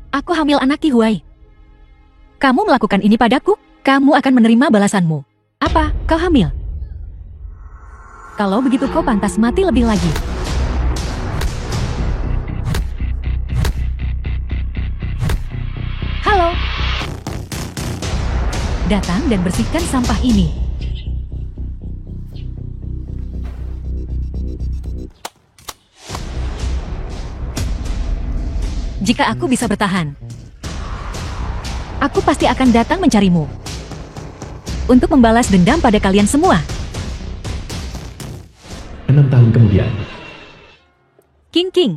Aku hamil anak Qi Huai. Kamu melakukan ini padaku, kamu akan menerima balasanmu. Apa, kau hamil? Kalau begitu kau pantas mati lebih lagi. Halo. Datang dan bersihkan sampah ini. Jika aku bisa bertahan, aku pasti akan datang mencarimu. Untuk membalas dendam pada kalian semua. 6 tahun kemudian, King.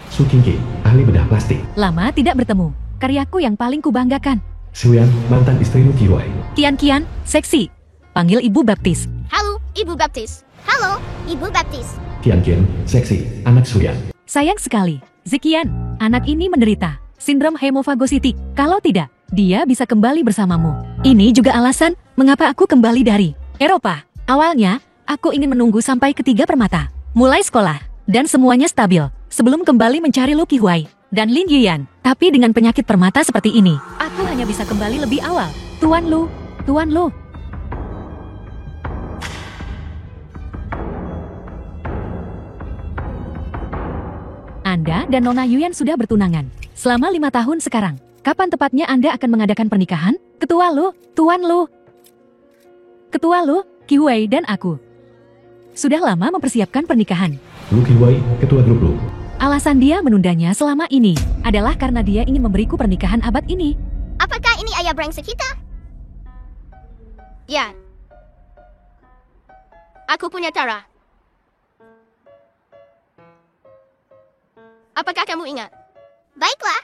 Su Qingqi, ahli bedah plastik. Lama tidak bertemu. Karyaku yang paling kubanggakan. Xuyan, mantan istri Lu Qi Huai. Kian, seksi. Panggil Ibu Baptis. Halo, Ibu Baptis. Halo, Ibu Baptis. Qian, seksi, anak Xuyan. Sayang sekali, Zikian, anak ini menderita sindrom hemofagositik. Kalau tidak, dia bisa kembali bersamamu. Ini juga alasan mengapa aku kembali dari Eropa. Awalnya, aku ingin menunggu sampai ketiga permata, mulai sekolah, dan semuanya stabil, sebelum kembali mencari Lu Qi Huai dan Lin Yuyan. Tapi dengan penyakit permata seperti ini, aku hanya bisa kembali lebih awal. Tuan Lu. Anda dan Nona Yuyan sudah bertunangan selama 5 tahun sekarang. Kapan tepatnya Anda akan mengadakan pernikahan? Ketua Lu, Tuan Lu. Ketua Lu, Qi Huai dan aku sudah lama mempersiapkan pernikahan. Lu Qi Huai, ketua grup Lu. Alasan dia menundanya selama ini adalah karena dia ingin memberiku pernikahan abad ini. Apakah ini ayah brengsek kita? Ya. Aku punya cara. Apakah kamu ingat? Baiklah.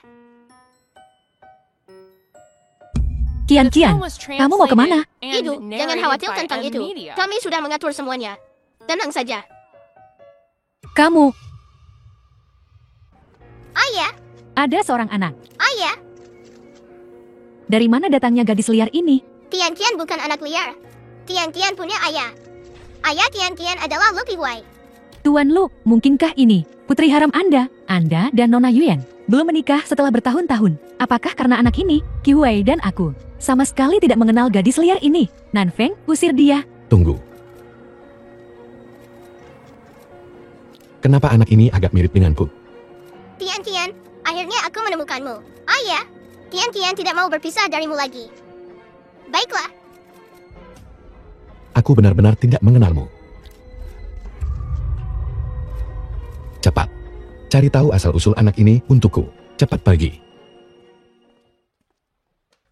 Kian, kamu mau kemana? Ibu, jangan khawatir tentang itu. Kami sudah mengatur semuanya. Tenang saja. Kamu. Ayah. Ada seorang anak. Ayah. Dari mana datangnya gadis liar ini? Tian bukan anak liar. Tian punya ayah. Ayah Tian adalah Lu Qi Huai. Tuan Lu, mungkinkah ini putri haram Anda dan Nona Yuyan belum menikah setelah bertahun-tahun? Apakah karena anak ini, Qi Huai dan aku sama sekali tidak mengenal gadis liar ini? Nanfeng, usir dia. Tunggu. Kenapa anak ini agak mirip denganku? Tian, akhirnya aku menemukanmu. Ayah, Tian tidak mau berpisah darimu lagi. Baiklah. Aku benar-benar tidak mengenalmu. Cepat. Cari tahu asal-usul anak ini untukku. Cepat pergi.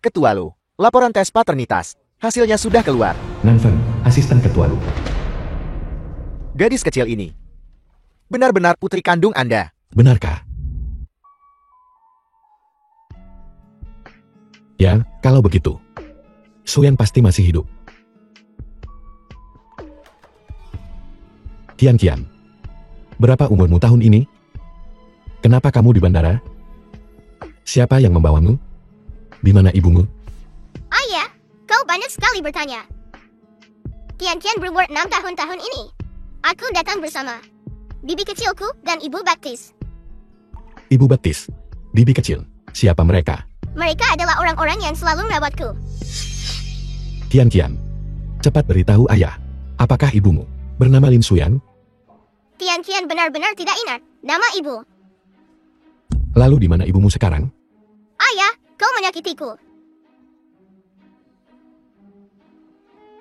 Ketua Lu, laporan tes paternitas. Hasilnya sudah keluar. Nanfeng, asisten ketua Lu. Gadis kecil ini benar-benar putri kandung Anda. Benarkah? Ya, kalau begitu. Xuyan pasti masih hidup. Kian, berapa umurmu tahun ini? Kenapa kamu di bandara? Siapa yang membawamu? Di mana ibumu? Ayah, kau banyak sekali bertanya. Tian berumur 6 tahun ini. Aku datang bersama bibi kecilku dan Ibu Baptis. Ibu Baptis, bibi kecil. Siapa mereka? Mereka adalah orang-orang yang selalu merawatku. Kian, cepat beritahu ayah. Apakah ibumu bernama Lin Xuyan? Tian benar-benar tidak ingat nama ibu. Lalu di mana ibumu sekarang? Ayah, kau menyakitiku.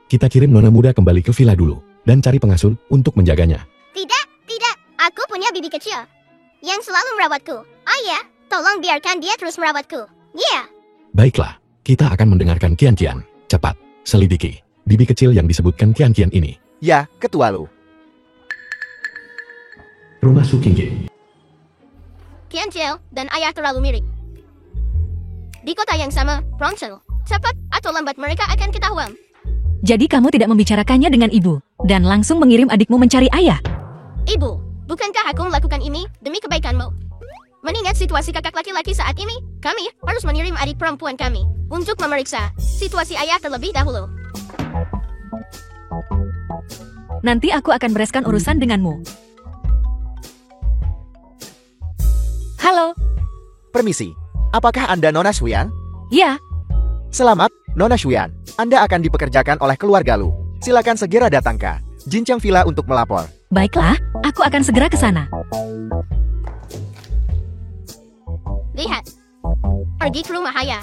Kita kirim nona muda kembali ke villa dulu dan cari pengasuh untuk menjaganya. Tidak. Aku punya bibi kecil yang selalu merawatku. Ayah, tolong biarkan dia terus merawatku. Ya. Baiklah, kita akan mendengarkan Kian. Cepat, selidiki bibi kecil yang disebutkan Kian ini. Ya, Ketua Lu. Rumah Su Qingqi. Kian dan ayah terlalu mirip. Di kota yang sama, Pronsil. Cepat atau lambat mereka akan ketahuan. Jadi kamu tidak membicarakannya dengan ibu dan langsung mengirim adikmu mencari ayah? Ibu, bukankah aku melakukan ini demi kebaikanmu? Mengingat situasi kakak laki-laki saat ini, kami harus mengirim adik perempuan kami untuk memeriksa situasi ayah terlebih dahulu. Nanti aku akan bereskan urusan denganmu. Halo. Permisi, Apakah Anda Nona Shuyan? Ya, Selamat, Nona Shuyan. Anda akan dipekerjakan oleh keluarga Lu. Silakan segera datang ke Jincheng Villa untuk melapor. baiklah, aku akan segera ke sana. Lihat. Pergi ke rumah Haya.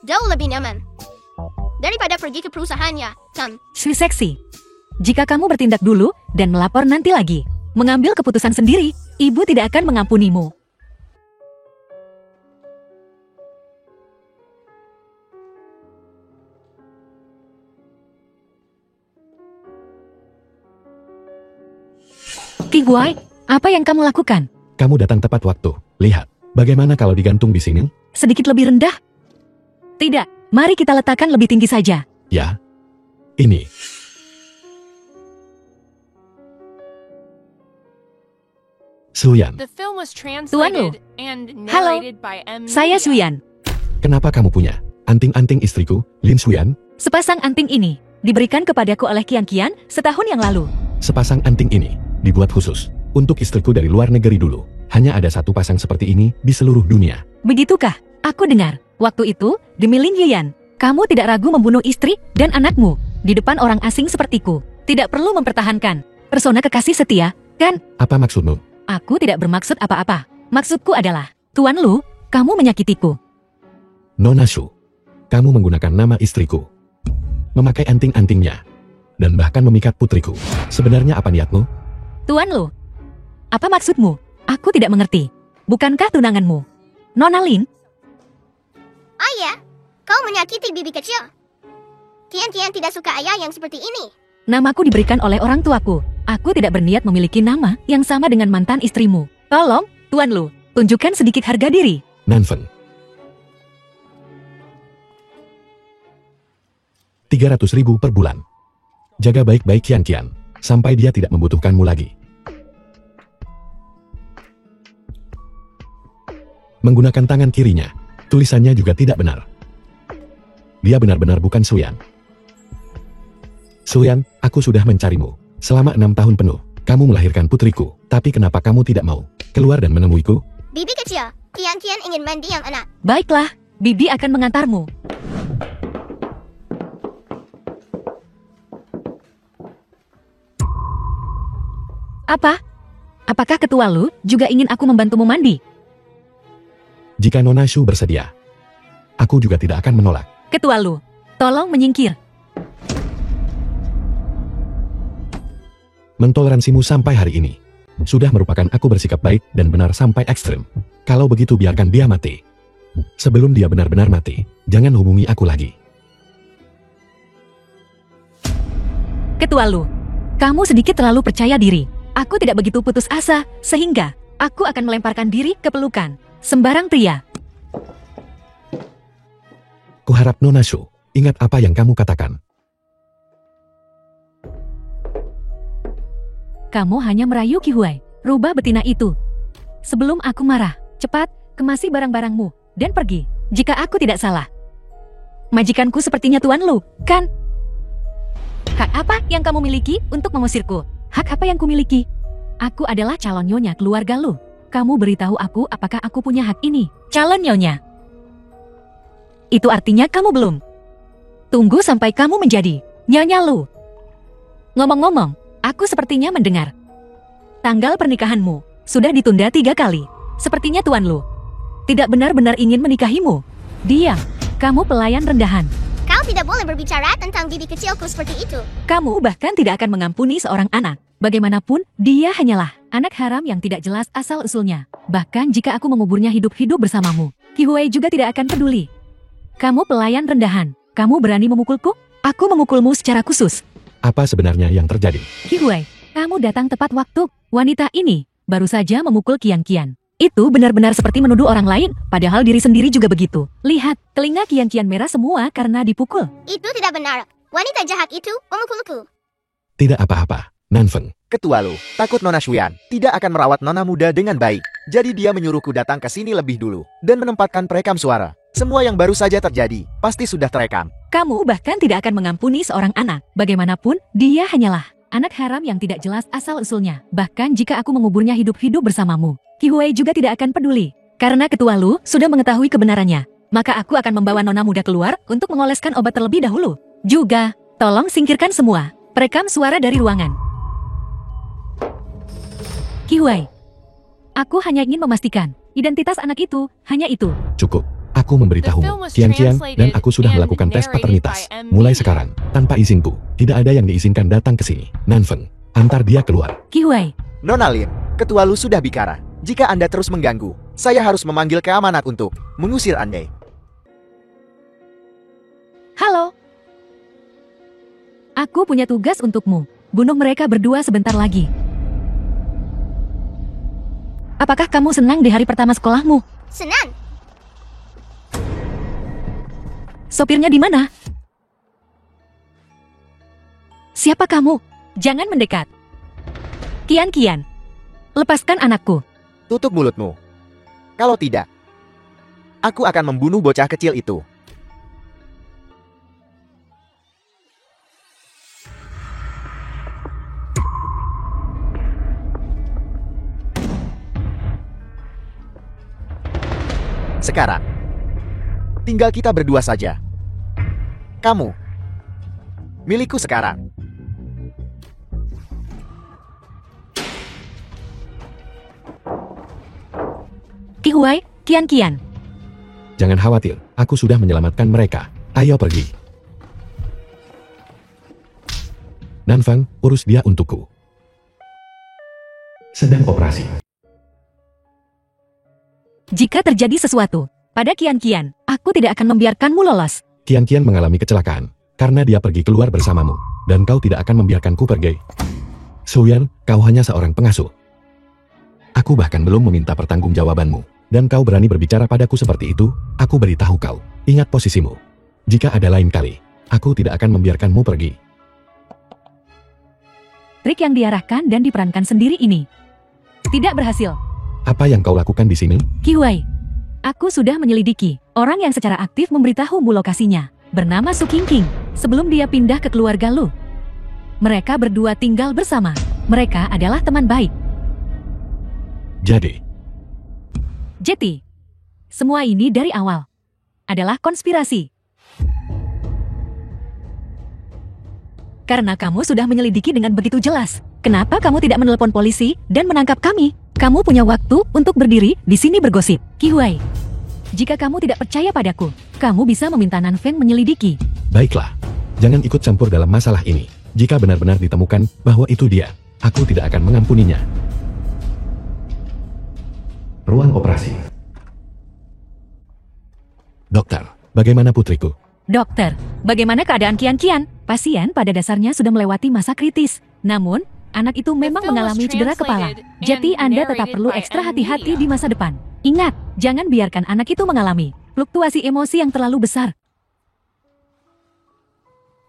Jauh lebih nyaman. Daripada pergi ke perusahaannya, Kam. Seksi. Jika kamu bertindak dulu dan melapor nanti lagi, mengambil keputusan sendiri, ibu tidak akan mengampunimu. Kiguai, apa yang kamu lakukan? Kamu datang tepat waktu. Lihat, bagaimana kalau digantung di sini? Sedikit lebih rendah? Tidak, mari kita letakkan lebih tinggi saja. Ya. Ini. Shuyan, The film was Tuan Lu. translated and narrated by M. Saya Shuyan. kenapa kamu punya anting-anting istriku, Lin Shuyan? Sepasang anting ini diberikan kepadaku oleh Kian setahun yang lalu. Sepasang anting ini dibuat khusus untuk istriku dari luar negeri dulu. Hanya ada satu pasang seperti ini di seluruh dunia. Begitukah? Aku dengar, waktu itu, demi Lin Yiyan, kamu tidak ragu membunuh istri dan anakmu di depan orang asing sepertiku. Tidak perlu mempertahankan persona kekasih setia, kan? Apa maksudmu? Aku tidak bermaksud apa-apa. Maksudku adalah, Tuan Lu, kamu menyakitiku. Nona Shu, kamu menggunakan nama istriku, memakai anting-antingnya, dan bahkan memikat putriku. Sebenarnya apa niatmu? Tuan Lu, apa maksudmu? Aku tidak mengerti. Bukankah tunanganmu Nona Lin? Ayah, kau menyakiti bibi kecil. Kian tidak suka ayah yang seperti ini. Namaku diberikan oleh orang tuaku. Aku tidak berniat memiliki nama yang sama dengan mantan istrimu. Tolong, Tuan Lu, tunjukkan sedikit harga diri. Nanfen. 300.000 per bulan. Jaga baik-baik Kian, sampai dia tidak membutuhkanmu lagi. Menggunakan tangan kirinya, tulisannya juga tidak benar. Dia benar-benar bukan Shuyan. Shuyan, aku sudah mencarimu. Selama 6 tahun penuh, kamu melahirkan putriku. Tapi kenapa kamu tidak mau keluar dan menemuiku? Bibi kecil, Kian ingin mandi yang enak. Baiklah, Bibi akan mengantarmu. Apa? Apakah ketua Lu juga ingin aku membantumu mandi? Jika Nona Shu bersedia, aku juga tidak akan menolak. Ketua Lu, tolong menyingkir. Mentoleransimu sampai hari ini sudah merupakan aku bersikap baik dan benar sampai ekstrim. Kalau begitu biarkan dia mati. Sebelum dia benar-benar mati, jangan hubungi aku lagi. Ketua Lu, kamu sedikit terlalu percaya diri. Aku tidak begitu putus asa, sehingga aku akan melemparkan diri ke pelukan sembarang pria. Kuharap Nona Shu ingat apa yang kamu katakan. Kamu hanya merayu Kihuai, rubah betina itu. Sebelum aku marah, cepat kemasi barang-barangmu dan pergi. Jika aku tidak salah, majikanku sepertinya Tuan Lu, kan? Hak apa yang kamu miliki untuk mengusirku? Hak apa yang kumiliki? Aku adalah calon nyonya keluarga Lu. Kamu beritahu aku apakah aku punya hak ini, calon nyonya. Itu artinya kamu belum. Tunggu sampai kamu menjadi nyonya Lu. Ngomong-ngomong, aku sepertinya mendengar tanggal pernikahanmu sudah ditunda 3 kali. Sepertinya Tuan Lu tidak benar-benar ingin menikahimu. Diam, kamu pelayan rendahan. Kau tidak boleh berbicara tentang bibi kecilku seperti itu. Kamu bahkan tidak akan mengampuni seorang anak. Bagaimanapun, dia hanyalah anak haram yang tidak jelas asal-usulnya. Bahkan jika aku menguburnya hidup-hidup bersamamu, Kihuai juga tidak akan peduli. Kamu pelayan rendahan. Kamu berani memukulku? Aku memukulmu secara khusus. Apa sebenarnya yang terjadi? Kihuai, kamu datang tepat waktu. Wanita ini baru saja memukul Kian. Itu benar-benar seperti menuduh orang lain, padahal diri sendiri juga begitu. Lihat, telinga Kian merah semua karena dipukul. Itu tidak benar. Wanita jahat itu memukulku. Tidak apa-apa, Nanfen. Ketua Lu, takut Nona Shuyan tidak akan merawat Nona muda dengan baik. Jadi dia menyuruhku datang ke sini lebih dulu dan menempatkan perekam suara. Semua yang baru saja terjadi pasti sudah terekam. Kamu bahkan tidak akan mengampuni seorang anak. Bagaimanapun, dia hanyalah anak haram yang tidak jelas asal-usulnya. Bahkan jika aku menguburnya hidup-hidup bersamamu, Kihuai juga tidak akan peduli. Karena ketua Lu sudah mengetahui kebenarannya, maka aku akan membawa nona muda keluar untuk mengoleskan obat terlebih dahulu. Juga, tolong singkirkan semua perekam suara dari ruangan. Kihuai, aku hanya ingin memastikan identitas anak itu hanya itu. Cukup. Aku memberitahumu, Qian, dan aku sudah melakukan tes paternitas. Mulai sekarang, tanpa izinku, tidak ada yang diizinkan datang ke sini. Nanfeng, antar dia keluar. Kihuai, Nona Lin, ketua Lu sudah bicara. Jika Anda terus mengganggu, saya harus memanggil keamanan untuk mengusir Anda. halo. Aku punya tugas untukmu. Bunuh mereka berdua sebentar lagi. Apakah kamu senang di hari pertama sekolahmu? Senang. Sopirnya di mana? Siapa kamu? Jangan mendekat. Qian, lepaskan anakku. Tutup mulutmu. Kalau tidak, aku akan membunuh bocah kecil itu. Sekarang, tinggal kita berdua saja. Kamu, milikku sekarang. Kihuai, Qian. Jangan khawatir, aku sudah menyelamatkan mereka. Ayo pergi. Nanfeng, urus dia untukku. Sedang operasi. Jika terjadi sesuatu pada Qian, aku tidak akan membiarkanmu lolos. Qian mengalami kecelakaan karena dia pergi keluar bersamamu, dan kau tidak akan membiarkanku pergi. Suyan, kau hanya seorang pengasuh. Aku bahkan belum meminta pertanggungjawabanmu, dan kau berani berbicara padaku seperti itu. Aku beritahu kau, ingat posisimu. Jika ada lain kali, aku tidak akan membiarkanmu pergi. Trik yang diarahkan dan diperankan sendiri ini tidak berhasil. Apa yang kau lakukan di sini? Kihuai, aku sudah menyelidiki orang yang secara aktif memberitahumu lokasinya. Bernama Su Qingqing, sebelum dia pindah ke keluarga Lu. Mereka berdua tinggal bersama. Mereka adalah teman baik. Jadi, semua ini dari awal adalah konspirasi. Karena kamu sudah menyelidiki dengan begitu jelas, kenapa kamu tidak menelepon polisi dan menangkap kami? Kamu punya waktu untuk berdiri di sini bergosip. Kihuai, jika kamu tidak percaya padaku, kamu bisa meminta Nanfeng menyelidiki. baiklah. Jangan ikut campur dalam masalah ini. Jika benar-benar ditemukan bahwa itu dia, aku tidak akan mengampuninya. Ruang operasi. Dokter, bagaimana putriku? Dokter, bagaimana keadaan Qian? Pasien pada dasarnya sudah melewati masa kritis. Namun, anak itu memang mengalami cedera kepala. Jadi Anda tetap perlu ekstra hati-hati di masa depan. Ingat, jangan biarkan anak itu mengalami fluktuasi emosi yang terlalu besar.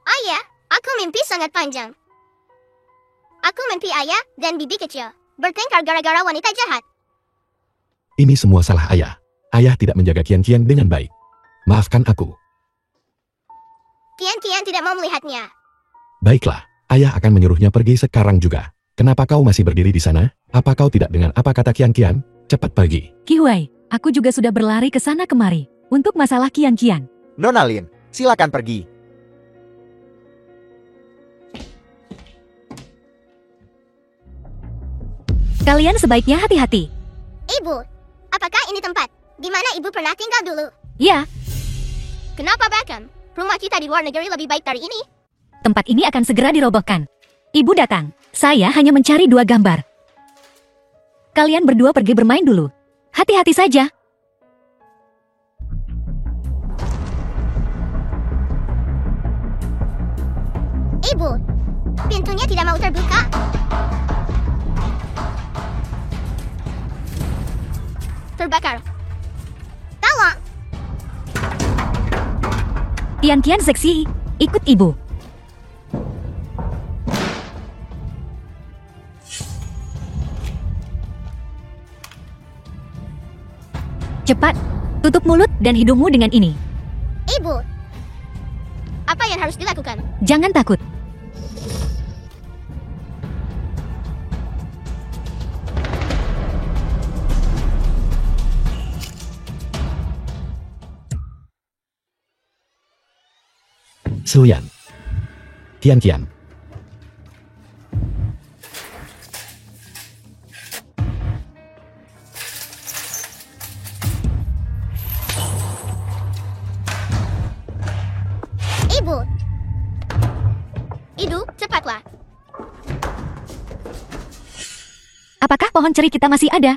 Ayah, aku mimpi sangat panjang. Aku mimpi ayah dan bibi kecil bertengkar gara-gara wanita jahat. Ini semua salah ayah. Ayah tidak menjaga Qian dengan baik. Maafkan aku. Qian tidak mau melihatnya. Baiklah, ayah akan menyuruhnya pergi sekarang juga. Kenapa kau masih berdiri di sana? Apa kau tidak dengar apa kata Qian? Cepat pergi. Kihuai, aku juga sudah berlari ke sana kemari untuk masalah Qian. Nona Lin, silakan pergi. Kalian sebaiknya hati-hati. Ibu, apakah ini tempat di mana ibu pernah tinggal dulu? Ya, Kenapa bahkan rumah kita di luar negeri lebih baik dari ini? tempat ini akan segera dirobohkan. Ibu datang. Saya hanya mencari 2 gambar. Kalian berdua pergi bermain dulu. Hati-hati saja. Ibu, pintunya tidak mau terbuka. Terbakar. Tolong. Qian seksi, ikut ibu. Cepat, tutup mulut dan hidungmu dengan ini. Ibu, apa yang harus dilakukan? Jangan takut. Suyan. Kian. Ibu. Idu, cepatlah. Apakah pohon ceri kita masih ada?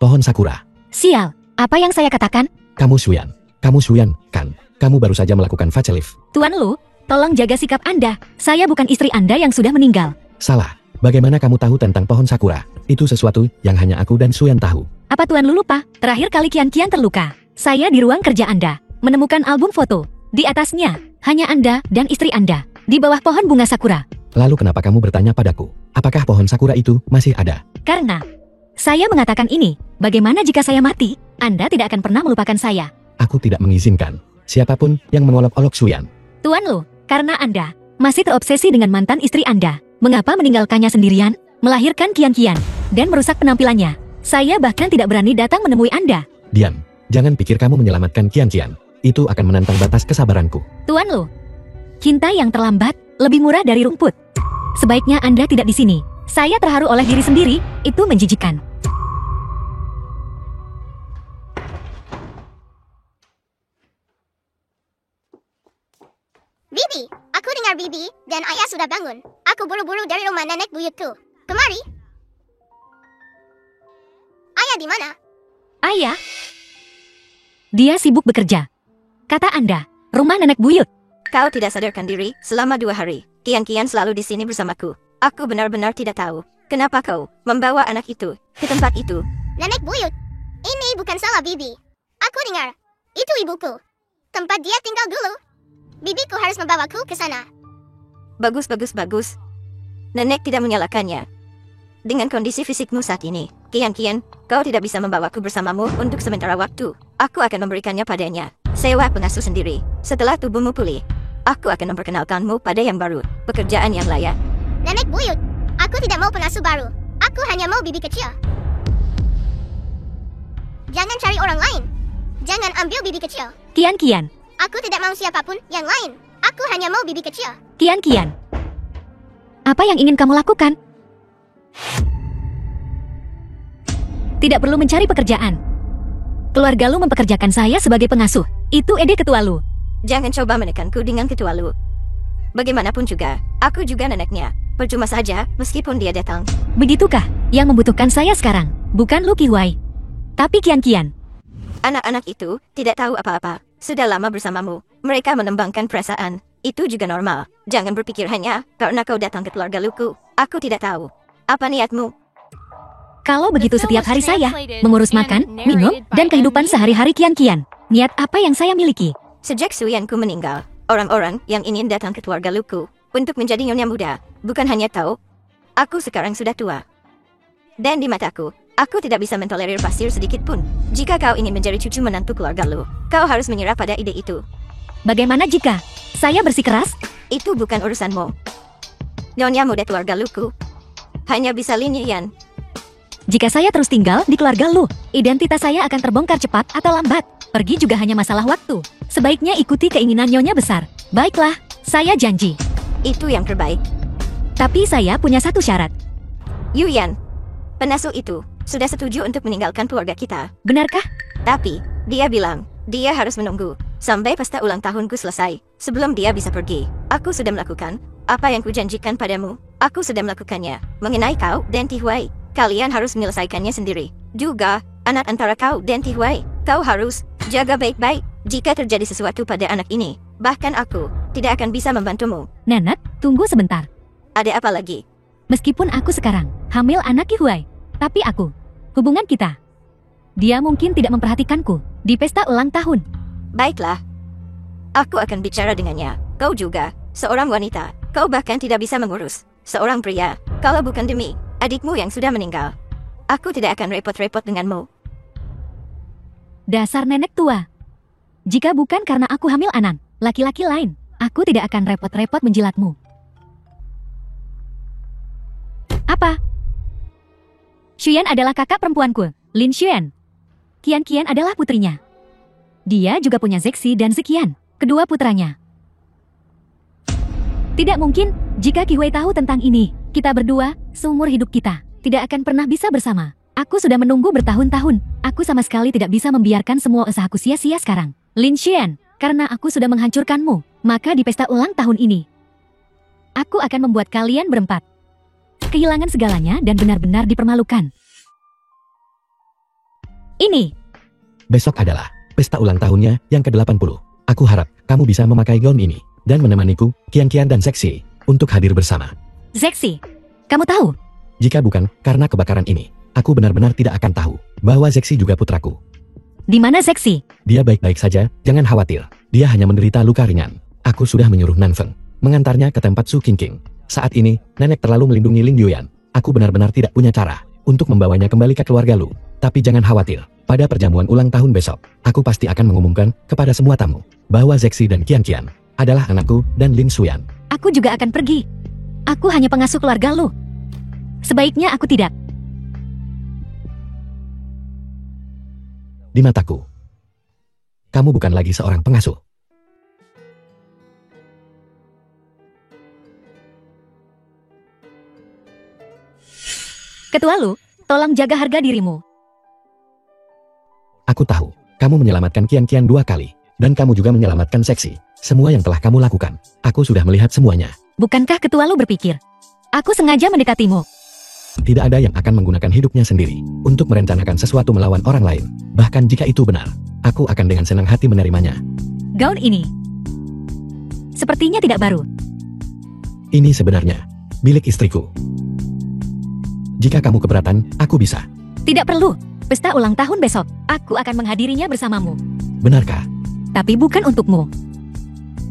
Pohon sakura. Sial, apa yang saya katakan? Kamu Suyan, kan? Kamu baru saja melakukan facelift. Tuan Lu, tolong jaga sikap Anda. Saya bukan istri Anda yang sudah meninggal. Salah. Bagaimana kamu tahu tentang pohon sakura? Itu sesuatu yang hanya aku dan Suyan tahu. Apa Tuan Lu lupa? Terakhir kali Kian terluka. Saya di ruang kerja Anda, menemukan album foto. Di atasnya, hanya Anda dan istri Anda. Di bawah pohon bunga sakura. Lalu kenapa kamu bertanya padaku? Apakah pohon sakura itu masih ada? Karena saya mengatakan ini, bagaimana jika saya mati? Anda tidak akan pernah melupakan saya. Aku tidak mengizinkan siapapun yang mengolok-olok Suyan. Tuan Lu, karena Anda masih terobsesi dengan mantan istri Anda. Mengapa meninggalkannya sendirian, melahirkan Kian, dan merusak penampilannya? Saya bahkan tidak berani datang menemui Anda. Diam, jangan pikir kamu menyelamatkan Kian. Itu akan menantang batas kesabaranku. Tuan Lu, cinta yang terlambat lebih murah dari rumput. Sebaiknya Anda tidak di sini. Saya terharu oleh diri sendiri, itu menjijikan. Bibi, aku dengar Bibi dan ayah sudah bangun. Aku buru-buru dari rumah nenek buyutku. Kemari. Ayah di mana? Ayah? Dia sibuk bekerja. Kata Anda, rumah nenek buyut. Kau tidak sadarkan diri selama 2 hari. Kian selalu di sini bersamaku. Aku benar-benar tidak tahu kenapa kau membawa anak itu ke tempat itu. Nenek buyut. Ini bukan salah Bibi. Aku dengar. Itu ibuku. Tempat dia tinggal dulu. Bibiku harus membawaku ke sana. Bagus. Nenek tidak menyalahkannya. Dengan kondisi fisikmu saat ini, Kian, kau tidak bisa membawaku bersamamu untuk sementara waktu. Aku akan memberikannya padanya. Sewa pengasuh sendiri. Setelah tubuhmu pulih, aku akan memperkenalkanmu pada yang baru. Pekerjaan yang layak. Nenek buyut, aku tidak mau pengasuh baru. Aku hanya mau bibi kecil. Jangan cari orang lain. Jangan ambil bibi kecil. Kian. Aku tidak mau siapapun yang lain. Aku hanya mau bibi kecil. Kian. Apa yang ingin kamu lakukan? Tidak perlu mencari pekerjaan. Keluarga Lu mempekerjakan saya sebagai pengasuh. Itu ide ketua Lu. Jangan coba menekanku dengan ketua Lu. Bagaimanapun juga, aku juga neneknya. Percuma saja meskipun dia datang. Begitukah yang membutuhkan saya sekarang? Bukan Lu Kiwai, tapi Kian. Anak-anak itu tidak tahu apa-apa. Sudah lama bersamamu. Mereka mengembangkan perasaan. Itu juga normal. Jangan berpikir hanya karena kau datang ke keluarga Luku. Aku tidak tahu. Apa niatmu? Kalau begitu setiap hari saya mengurus makan, minum, dan kehidupan sehari-hari Kian. Niat apa yang saya miliki? Sejak Suyanku meninggal, orang-orang yang ingin datang ke keluarga Luku untuk menjadi nyonya muda, bukan hanya tahu, aku sekarang sudah tua. Dan di mataku, aku tidak bisa mentolerir pasir sedikit pun. Jika kau ingin menjadi cucu menantu keluarga Lu, kau harus menyerah pada ide itu. Bagaimana jika saya bersikeras? Itu bukan urusanmu. Nyonya muda keluarga Luku hanya bisa Lin Yan. Jika saya terus tinggal di keluarga Lu, identitas saya akan terbongkar cepat atau lambat. Pergi juga hanya masalah waktu. Sebaiknya ikuti keinginan nyonya besar. Baiklah, saya janji. Itu yang terbaik. Tapi saya punya satu syarat. Yuyan, pengasuh itu sudah setuju untuk meninggalkan keluarga kita. Benarkah? Tapi, dia bilang, dia harus menunggu sampai pesta ulang tahunku selesai sebelum dia bisa pergi. Aku sudah melakukan apa yang kujanjikan padamu. Aku sudah melakukannya. Mengenai kau dan Tihuai, kalian harus menyelesaikannya sendiri. Juga, anak antara kau dan Tihuai, kau harus jaga baik-baik jika terjadi sesuatu pada anak ini. Bahkan aku tidak akan bisa membantumu. Nenek, tunggu sebentar. Ada apa lagi? Meskipun aku sekarang hamil anak Kihuai, tapi hubungan kita. Dia mungkin tidak memperhatikanku di pesta ulang tahun. Baiklah. Aku akan bicara dengannya. Kau juga, seorang wanita. Kau bahkan tidak bisa mengurus seorang pria. Kalau bukan demi adikmu yang sudah meninggal, aku tidak akan repot-repot denganmu. Dasar nenek tua. Jika bukan karena aku hamil anak laki-laki lain, aku tidak akan repot-repot menjilatmu. Apa? Xuyan adalah kakak perempuanku, Lin Xuan. Kian adalah putrinya. Dia juga punya Zexi dan Ziqian. kedua putranya. Tidak mungkin, jika Qi Hui tahu tentang ini, kita berdua, seumur hidup kita, tidak akan pernah bisa bersama. Aku sudah menunggu bertahun-tahun, aku sama sekali tidak bisa membiarkan semua usahaku sia-sia sekarang. Lin Xian, karena aku sudah menghancurkanmu, maka di pesta ulang tahun ini, aku akan membuat kalian berempat kehilangan segalanya dan benar-benar dipermalukan. Ini Besok adalah pesta ulang tahunnya yang ke-80. Aku harap kamu bisa memakai gaun ini dan menemaniku, Qian dan Seksi, untuk hadir bersama. Seksi, kamu tahu? Jika bukan karena kebakaran ini, aku benar-benar tidak akan tahu bahwa Seksi juga putraku. Di mana Seksi? Dia baik-baik saja, jangan khawatir. Dia hanya menderita luka ringan. Aku sudah menyuruh Nanfeng mengantarnya ke tempat Su Qingqing. Saat ini, nenek terlalu melindungi Lin Yuan. Aku benar-benar tidak punya cara untuk membawanya kembali ke keluarga Lu. Tapi jangan khawatir, pada perjamuan ulang tahun besok, aku pasti akan mengumumkan kepada semua tamu bahwa Seksi dan Qian adalah anakku dan Lin Xuyan. Aku juga akan pergi. Aku hanya pengasuh keluarga Lu. Sebaiknya aku tidak. Di mataku, kamu bukan lagi seorang pengasuh. Ketua Lu, tolong jaga harga dirimu. Aku tahu, kamu menyelamatkan Qian 2 kali, dan kamu juga menyelamatkan Seksi. Semua yang telah kamu lakukan, aku sudah melihat semuanya. Bukankah Ketua Lu berpikir, aku sengaja mendekatimu? Tidak ada yang akan menggunakan hidupnya sendiri untuk merencanakan sesuatu melawan orang lain. Bahkan jika itu benar, aku akan dengan senang hati menerimanya. Gaun ini sepertinya tidak baru. Ini sebenarnya milik istriku. Jika kamu keberatan, aku bisa. Tidak perlu. Pesta ulang tahun besok, aku akan menghadirinya bersamamu. Benarkah? Tapi bukan untukmu.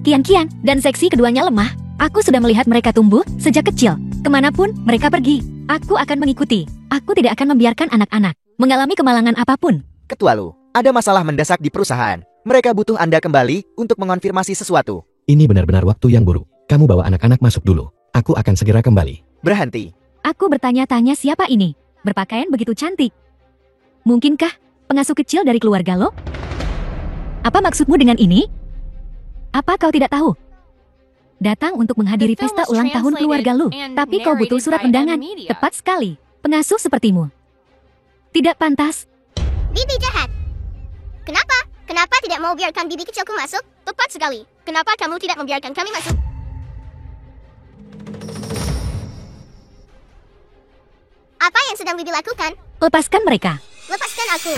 Qian dan Seksi keduanya lemah. Aku sudah melihat mereka tumbuh sejak kecil. Kemanapun mereka pergi, aku akan mengikuti. Aku tidak akan membiarkan anak-anak mengalami kemalangan apapun. Ketua Lu, ada masalah mendesak di perusahaan. Mereka butuh Anda kembali untuk mengonfirmasi sesuatu. Ini benar-benar waktu yang buruk. Kamu bawa anak-anak masuk dulu. Aku akan segera kembali. Berhenti. Aku bertanya-tanya siapa ini. Berpakaian begitu cantik. Mungkinkah pengasuh kecil dari keluarga lo? Apa maksudmu dengan ini? Apa kau tidak tahu? Datang untuk menghadiri pesta ulang tahun keluarga lu, tapi kau butuh surat undangan. Tepat sekali, pengasuh sepertimu. Tidak pantas. Bibi jahat. Kenapa? Kenapa tidak mau biarkan bibi kecilku masuk? Tepat sekali. Kenapa kamu tidak membiarkan kami masuk? Apa yang sedang bibi lakukan? Lepaskan mereka. Lepaskan aku.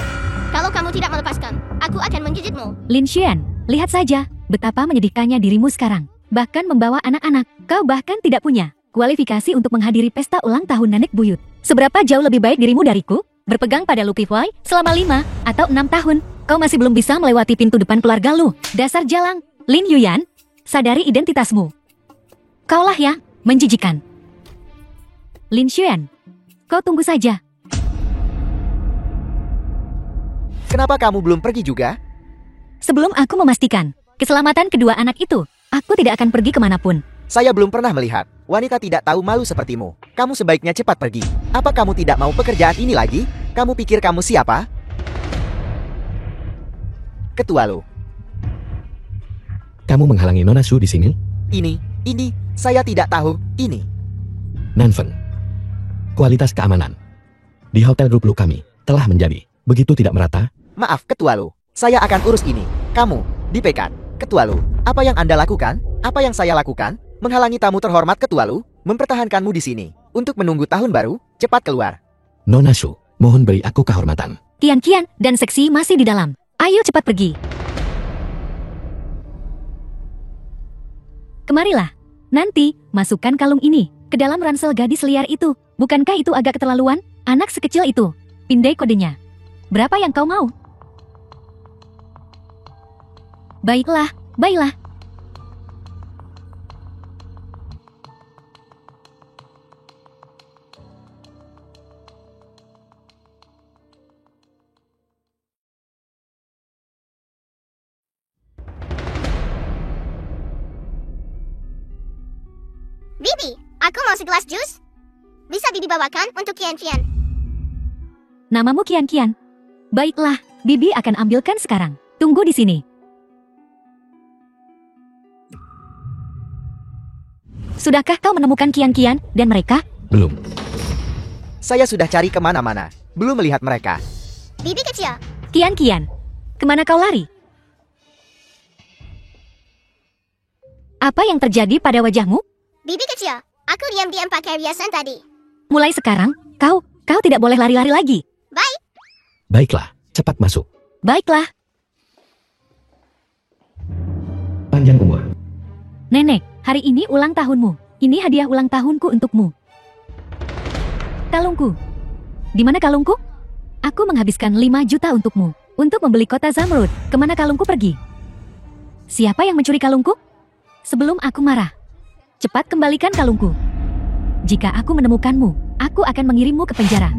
Kalau kamu tidak melepaskan, aku akan menggigitmu. Lin Xian, lihat saja betapa menyedihkannya dirimu sekarang. Bahkan membawa anak-anak, kau bahkan tidak punya kualifikasi untuk menghadiri pesta ulang tahun nenek buyut. Seberapa jauh lebih baik dirimu dariku? Berpegang pada Lu Pifwai selama 5 atau 6 tahun, kau masih belum bisa melewati pintu depan keluarga lu. Dasar jalang, Lin Yuan, sadari identitasmu. Kaulah yang menjijikan. Lin Xuan, kau tunggu saja. Kenapa kamu belum pergi juga? Sebelum aku memastikan keselamatan kedua anak itu, aku tidak akan pergi kemanapun. Saya belum pernah melihat wanita tidak tahu malu sepertimu. Kamu sebaiknya cepat pergi. Apa kamu tidak mau pekerjaan ini lagi? Kamu pikir kamu siapa? Ketua Lu. Kamu menghalangi Nona Su di sini? Ini, saya tidak tahu, ini. Nanfeng. Kualitas keamanan di hotel grup Lu kami telah menjadi begitu tidak merata. Maaf, Ketua Lu. Saya akan urus ini. Kamu, dipecat. Ketua Lu, apa yang Anda lakukan? Apa yang saya lakukan? Menghalangi tamu terhormat Ketua Lu? Mempertahankanmu di sini. Untuk menunggu tahun baru, cepat keluar. Nona Su, mohon beri aku kehormatan. Qian dan Seksi masih di dalam. Ayo cepat pergi. Kemarilah. Nanti, masukkan kalung ini ke dalam ransel gadis liar itu. Bukankah itu agak keterlaluan? Anak sekecil itu. Pindai kodenya. Berapa yang kau mau? Baiklah, baiklah. Bibi, aku mau segelas jus. Bisa Bibi bawakan untuk Qian. Namamu Qian. Baiklah, Bibi akan ambilkan sekarang. Tunggu di sini. Sudahkah kau menemukan Kian-Kian dan mereka? Belum. Saya sudah cari kemana-mana, belum melihat mereka. Bibi kecil. Kian-Kian, kemana kau lari? Apa yang terjadi pada wajahmu? Bibi kecil, aku diam-diam pakai riasan tadi. Mulai sekarang, kau tidak boleh lari-lari lagi. Baik. Baiklah, cepat masuk. Baiklah, Panjang umur. Nenek, hari ini ulang tahunmu. Ini hadiah ulang tahunku untukmu. Kalungku. Di mana kalungku? Aku menghabiskan 5 juta untukmu. Untuk membeli kota Zamrud. Kemana kalungku pergi? Siapa yang mencuri kalungku? Sebelum aku marah. Cepat kembalikan kalungku. Jika aku menemukanmu, aku akan mengirimmu ke penjara.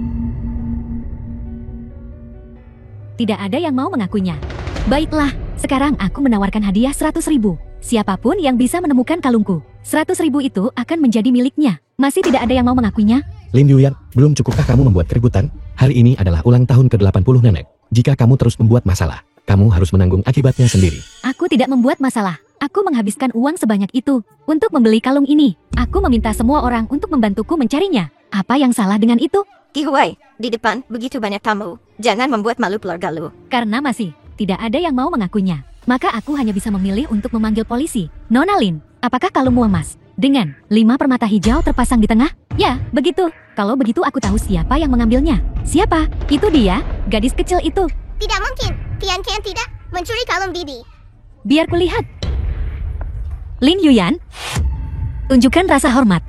Tidak ada yang mau mengakuinya. Baiklah, sekarang aku menawarkan hadiah 100.000. Siapapun yang bisa menemukan kalungku, 100.000 itu akan menjadi miliknya. Masih tidak ada yang mau mengakuinya? Lin Yuyan, belum cukupkah kamu membuat keributan? Hari ini adalah ulang tahun ke-80 nenek. Jika kamu terus membuat masalah, kamu harus menanggung akibatnya sendiri. Aku tidak membuat masalah. Aku menghabiskan uang sebanyak itu untuk membeli kalung ini. Aku meminta semua orang untuk membantuku mencarinya. Apa yang salah dengan itu? Ki Huai, di depan begitu banyak tamu. Jangan membuat malu keluarga lu. Karena masih tidak ada yang mau mengakuinya, maka aku hanya bisa memilih untuk memanggil polisi. Nona Lin, apakah kalungmu emas? Dengan 5 permata hijau terpasang di tengah? Ya, begitu. Kalau begitu aku tahu siapa yang mengambilnya. Siapa? Itu dia, gadis kecil itu. Tidak mungkin. Kian-Kian tidak mencuri kalung Bibi. Biar kulihat. Lin Yuyan, tunjukkan rasa hormat.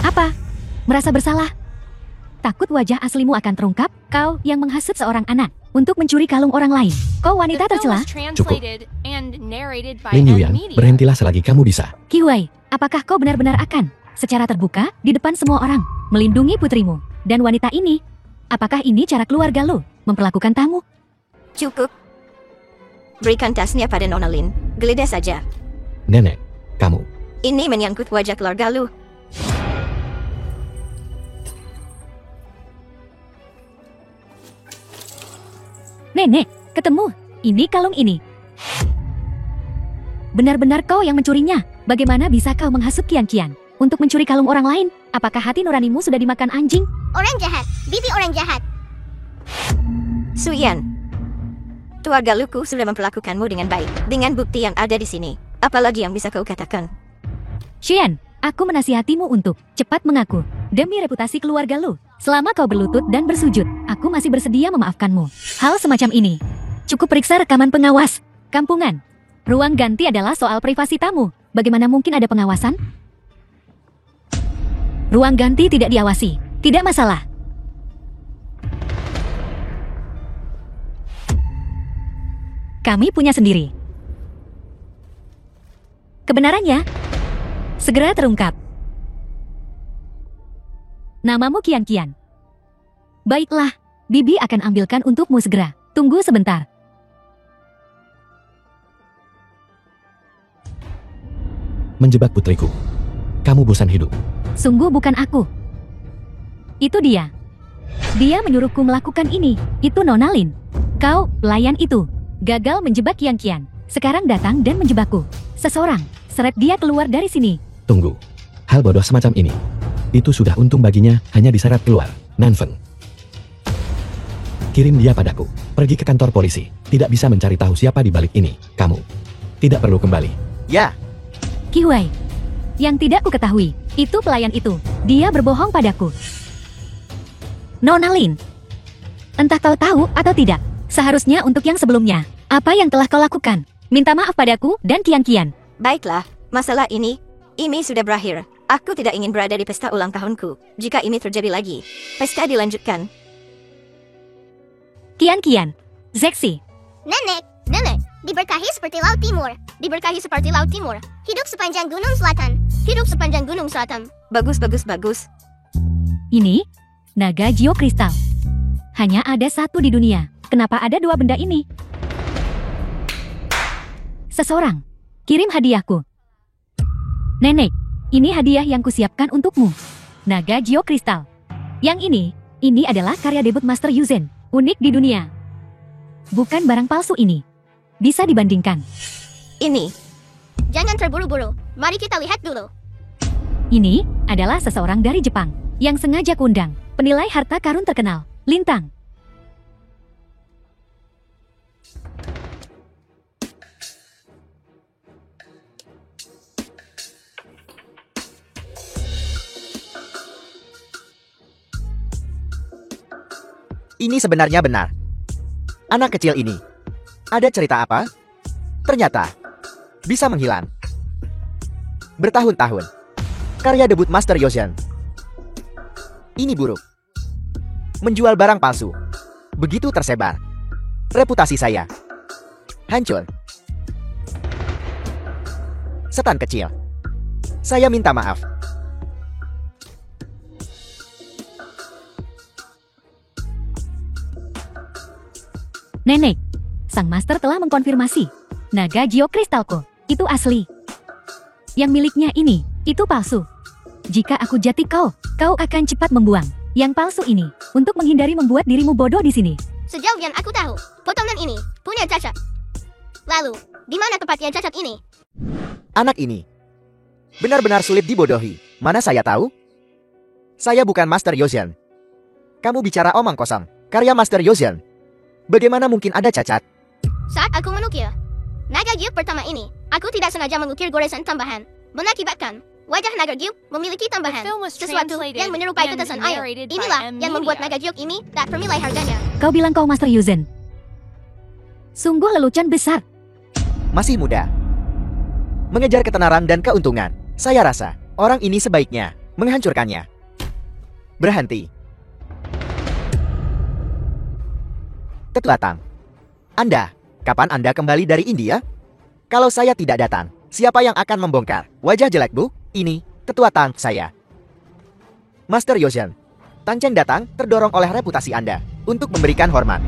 Apa? Merasa bersalah? Takut wajah aslimu akan terungkap? Kau yang menghasut seorang anak untuk mencuri kalung orang lain. Kau wanita tercela? Lin Yuyan, berhentilah selagi kamu bisa. Ki Huai, apakah kau benar-benar akan secara terbuka di depan semua orang melindungi putrimu dan wanita ini? Apakah ini cara keluarga lo memperlakukan tamu? Cukup. Berikan tasnya pada Nona Lin. Geledah saja. Nenek, kamu. Ini menyangkut wajah keluarga lu. Nenek, ketemu. Ini kalung ini. Benar-benar kau yang mencurinya. Bagaimana bisa kau menghasut Kian-Kian untuk mencuri kalung orang lain? Apakah hati nuranimu sudah dimakan anjing? Orang jahat. Bibi orang jahat. Suyan, keluarga luku sudah memperlakukanmu dengan baik. Dengan bukti yang ada di sini. Apalagi yang bisa kau katakan? Xian, aku menasihatimu untuk cepat mengaku. Demi reputasi keluarga lu. Selama kau berlutut dan bersujud, aku masih bersedia memaafkanmu. Hal semacam ini cukup periksa rekaman pengawas. Kampungan. Ruang ganti adalah soal privasi tamu. Bagaimana mungkin ada pengawasan? Ruang ganti tidak diawasi. Tidak masalah. Kami punya sendiri. Kebenarannya segera terungkap. Namamu Kian-Kian. Baiklah, Bibi akan ambilkan untukmu segera. Tunggu sebentar. Menjebak putriku. Kamu bosan hidup. Sungguh bukan aku. Itu dia. Dia menyuruhku melakukan ini. Itu Nona Lin. Kau, pelayan itu, gagal menjebak Kian-Kian. Sekarang datang dan menjebakku. Seseorang, seret dia keluar dari sini. Tunggu. Hal bodoh semacam ini. Itu sudah untung baginya, hanya diseret keluar. Nanfeng. Kirim dia padaku. Pergi ke kantor polisi. Tidak bisa mencari tahu siapa di balik ini. Kamu tidak perlu kembali. Ya, Ki Huai. Yang tidak ku ketahui, itu pelayan itu. Dia berbohong padaku. Nona Lin. Entah kau tahu atau tidak, seharusnya untuk yang sebelumnya. Apa yang telah kau lakukan? Minta maaf padaku dan Kian-Kian. Baiklah, masalah ini sudah berakhir. Aku tidak ingin berada di pesta ulang tahunku. Jika ini terjadi lagi, pesta dilanjutkan. Kian-Kian. Zeksi. Nenek, diberkahi seperti Laut Timur. Diberkahi seperti Laut Timur. Hidup sepanjang Gunung Selatan. Hidup sepanjang Gunung Selatan. Bagus, bagus, bagus. Ini naga geokristal. Hanya ada satu di dunia. Kenapa ada 2 benda ini? Seseorang, kirim hadiahku. Nenek, ini hadiah yang kusiapkan untukmu. Naga geokristal. Yang ini adalah karya debut Master Yuzen. Unik di dunia. Bukan barang palsu ini. Bisa dibandingkan. Ini. Jangan terburu-buru. Mari kita lihat dulu. Ini adalah seseorang dari Jepang yang sengaja kundang penilai harta karun terkenal, Lintang. Ini sebenarnya benar. Anak kecil ini. Ada cerita apa? Ternyata bisa menghilang. Bertahun-tahun. Karya debut Master Yosen. Ini buruk. Menjual barang palsu. Begitu tersebar. Reputasi saya hancur. Setan kecil. Saya minta maaf. Nenek, sang master telah mengkonfirmasi. Naga geokristalku, itu asli. Yang miliknya ini, itu palsu. Jika aku jati kau akan cepat membuang yang palsu ini untuk menghindari membuat dirimu bodoh di sini. Sejauh yang aku tahu, potongan ini punya cacat. Lalu, di mana tempatnya cacat ini? Anak ini benar-benar sulit dibodohi. Mana saya tahu? Saya bukan Master Yosen. Kamu bicara omong kosong. Karya Master Yosen. Bagaimana mungkin ada cacat? Saat aku menukir naga geok pertama ini, aku tidak sengaja mengukir goresan tambahan, mengakibatkan wajah naga geok memiliki tambahan sesuatu yang menyerupai tetesan air. Inilah yang membuat naga geok ini tak ternilai harganya. Kau bilang kau Master Yosen. Sungguh lelucon besar. Masih muda. Mengejar ketenaran dan keuntungan. Saya rasa orang ini sebaiknya menghancurkannya. Berhenti. Tetua Tang. Anda, kapan Anda kembali dari India? Kalau saya tidak datang, siapa yang akan membongkar wajah jelekmu? Ini, Tetua Tang saya. Master Yosen. Tan Cheng datang terdorong oleh reputasi Anda untuk memberikan hormat.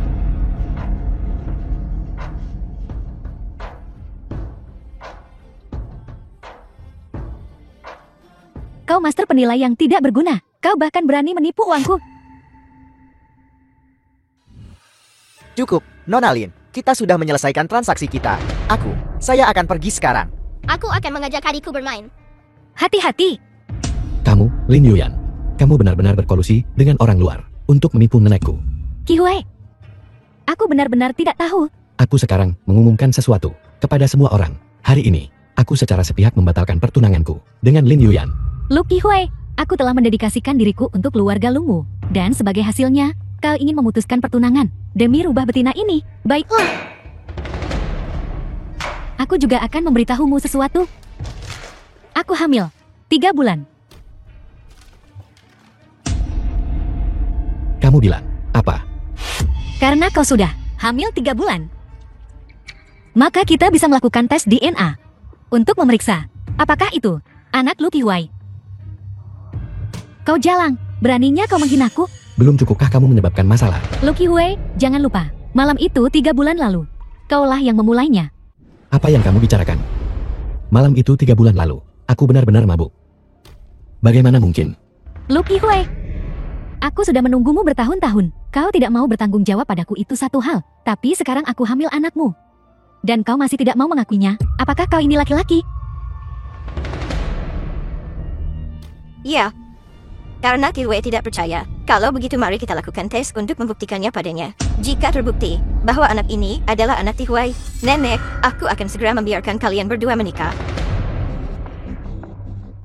Kau master penilai yang tidak berguna. Kau bahkan berani menipu uangku. Cukup, Nona Lin. Kita sudah menyelesaikan transaksi kita. Saya akan pergi sekarang. Aku akan mengajak adikku bermain. Hati-hati. Kamu, Lin Yuyan. Kamu benar-benar berkolusi dengan orang luar untuk menipu nenekku. Qi Huai. Aku benar-benar tidak tahu. Aku sekarang mengumumkan sesuatu kepada semua orang. Hari ini, aku secara sepihak membatalkan pertunanganku dengan Lin Yuyan. Lu Qi Huai, aku telah mendedikasikan diriku untuk keluarga Lumu. Dan sebagai hasilnya, kau ingin memutuskan pertunangan demi rubah betina ini. Baiklah. Aku juga akan memberitahumu sesuatu. Aku hamil 3 bulan. Kamu bilang apa? Karena kau sudah hamil 3 bulan, maka kita bisa melakukan tes DNA untuk memeriksa apakah itu anak Lu Qi Huai. Kau jalang, beraninya kau menghinaku? Belum cukupkah kamu menyebabkan masalah? Lu Qi Huai, jangan lupa, malam itu 3 bulan lalu, kaulah yang memulainya. Apa yang kamu bicarakan? Malam itu 3 bulan lalu, aku benar-benar mabuk. Bagaimana mungkin? Lu Qi Huai, aku sudah menunggumu bertahun-tahun. Kau tidak mau bertanggung jawab padaku itu satu hal. Tapi sekarang aku hamil anakmu. Dan kau masih tidak mau mengakuinya. Apakah kau ini laki-laki? Ya. Karena Qi Huai tidak percaya. Kalau begitu mari kita lakukan tes untuk membuktikannya padanya. Jika terbukti bahwa anak ini adalah anak Qi Huai, Nenek, aku akan segera membiarkan kalian berdua menikah.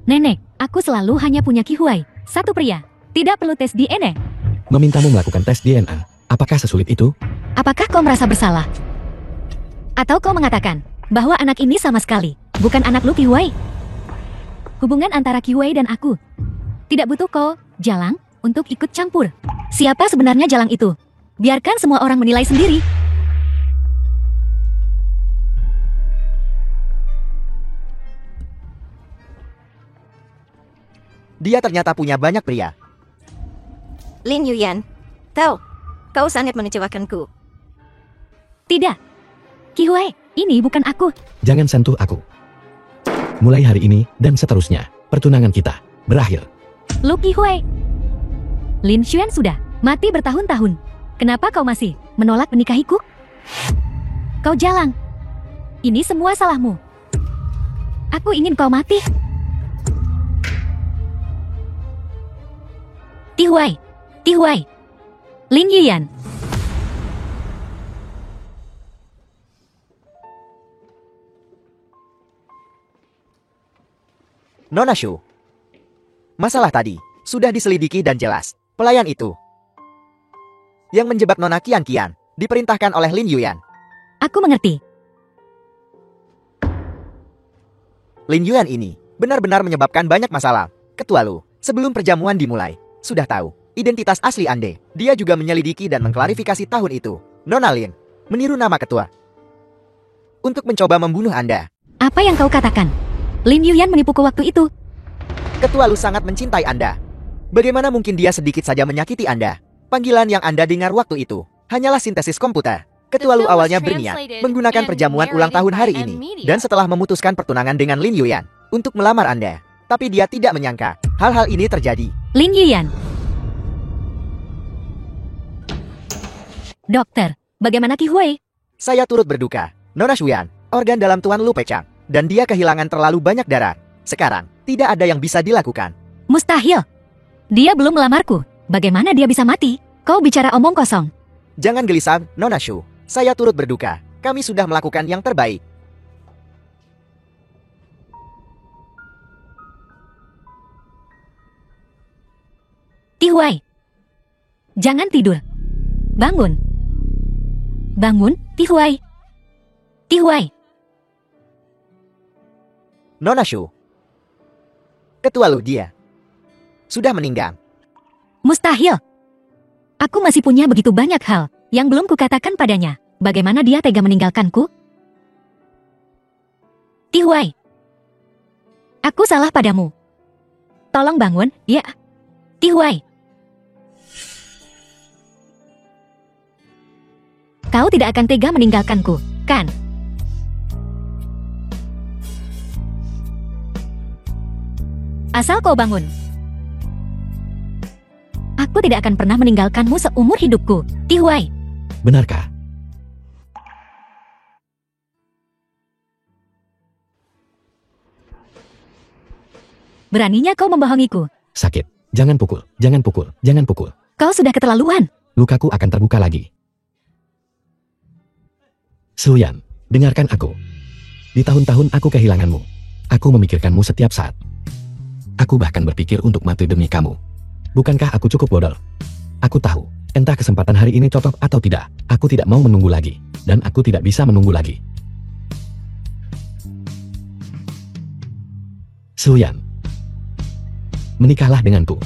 Nenek, aku selalu hanya punya Qi Huai, satu pria. Tidak perlu tes DNA. Memintamu melakukan tes DNA. Apakah sesulit itu? Apakah kau merasa bersalah? Atau kau mengatakan bahwa anak ini sama sekali bukan anak Lu Qi Huai? Hubungan antara Qi Huai dan aku tidak butuh kau, Jalang, untuk ikut campur. Siapa sebenarnya Jalang itu? Biarkan semua orang menilai sendiri. Dia ternyata punya banyak pria. Lin Yuyan, tahu, kau sangat mengecewakanku. Tidak. Qi Huai, ini bukan aku. Jangan sentuh aku. Mulai hari ini dan seterusnya, pertunangan kita berakhir. Lu Qi Huai. Lin Xuan sudah mati bertahun-tahun. Kenapa kau masih menolak menikahiku? Kau Jalang. Ini semua salahmu. Aku ingin kau mati. Tihuai. Tihuai. Lin Yuyan. Nona Shu. Masalah tadi sudah diselidiki dan jelas. Pelayan itu yang menjebak Nona Qian diperintahkan oleh Lin Yuyan. Aku mengerti. Lin Yuyan ini benar-benar menyebabkan banyak masalah. Ketua Lu, sebelum perjamuan dimulai, sudah tahu identitas asli Ande. Dia juga menyelidiki dan mengklarifikasi tahun itu. Nona Lin meniru nama ketua untuk mencoba membunuh Anda. Apa yang kau katakan? Lin Yuyan menipuku waktu itu. Ketua Lu sangat mencintai Anda. Bagaimana mungkin dia sedikit saja menyakiti Anda? Panggilan yang Anda dengar waktu itu hanyalah sintesis komputer. Ketua Lu awalnya berniat menggunakan perjamuan ulang tahun hari ini, dan setelah memutuskan pertunangan dengan Lin Yuyan untuk melamar Anda. Tapi dia tidak menyangka hal-hal ini terjadi. Lin Yuyan. Dokter, bagaimana Tihuai? Saya turut berduka. Nona Shuyan, organ dalam Tuan Lu pecah, dan dia kehilangan terlalu banyak darah. Sekarang, tidak ada yang bisa dilakukan. Mustahil. Dia belum melamarku. Bagaimana dia bisa mati? Kau bicara omong kosong. Jangan gelisah, Nona Shu. Saya turut berduka. Kami sudah melakukan yang terbaik. Tihuai. Jangan tidur. Bangun. Bangun, Tihuai. Tihuai. Nona Shu. Ketua Lu, dia sudah meninggal. Mustahil. Aku masih punya begitu banyak hal yang belum kukatakan padanya. Bagaimana dia tega meninggalkanku? Tihuai. Aku salah padamu. Tolong bangun, ya. Tihuai. Kau tidak akan tega meninggalkanku, kan? Asal kau bangun. Aku tidak akan pernah meninggalkanmu seumur hidupku, Tihuai. Benarkah? Beraninya kau membohongiku. Sakit. Jangan pukul, jangan pukul, jangan pukul. Kau sudah keterlaluan. Lukaku akan terbuka lagi. Suyan, dengarkan aku. Di tahun-tahun aku kehilanganmu. Aku memikirkanmu setiap saat. Aku bahkan berpikir untuk mati demi kamu. Bukankah aku cukup bodoh? Aku tahu, entah kesempatan hari ini cocok atau tidak. Aku tidak mau menunggu lagi. Dan aku tidak bisa menunggu lagi. Suyan, menikahlah denganku.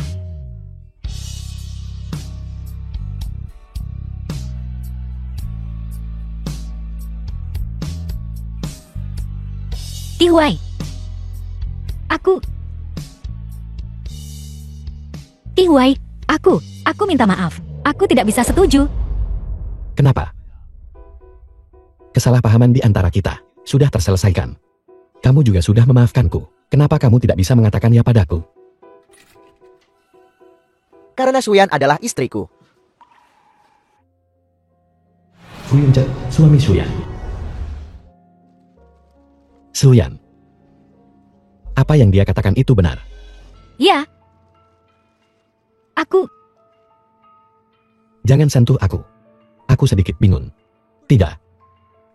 Tihuai. Tihuai, aku minta maaf. Aku tidak bisa setuju. Kenapa? Kesalahpahaman di antara kita sudah terselesaikan. Kamu juga sudah memaafkanku. Kenapa kamu tidak bisa mengatakan ya padaku? Karena Suyan adalah istriku. Fuyunce, suami Suyan. Suyan. Apa yang dia katakan itu benar? Ya. Jangan sentuh aku. Aku sedikit bingung. Tidak.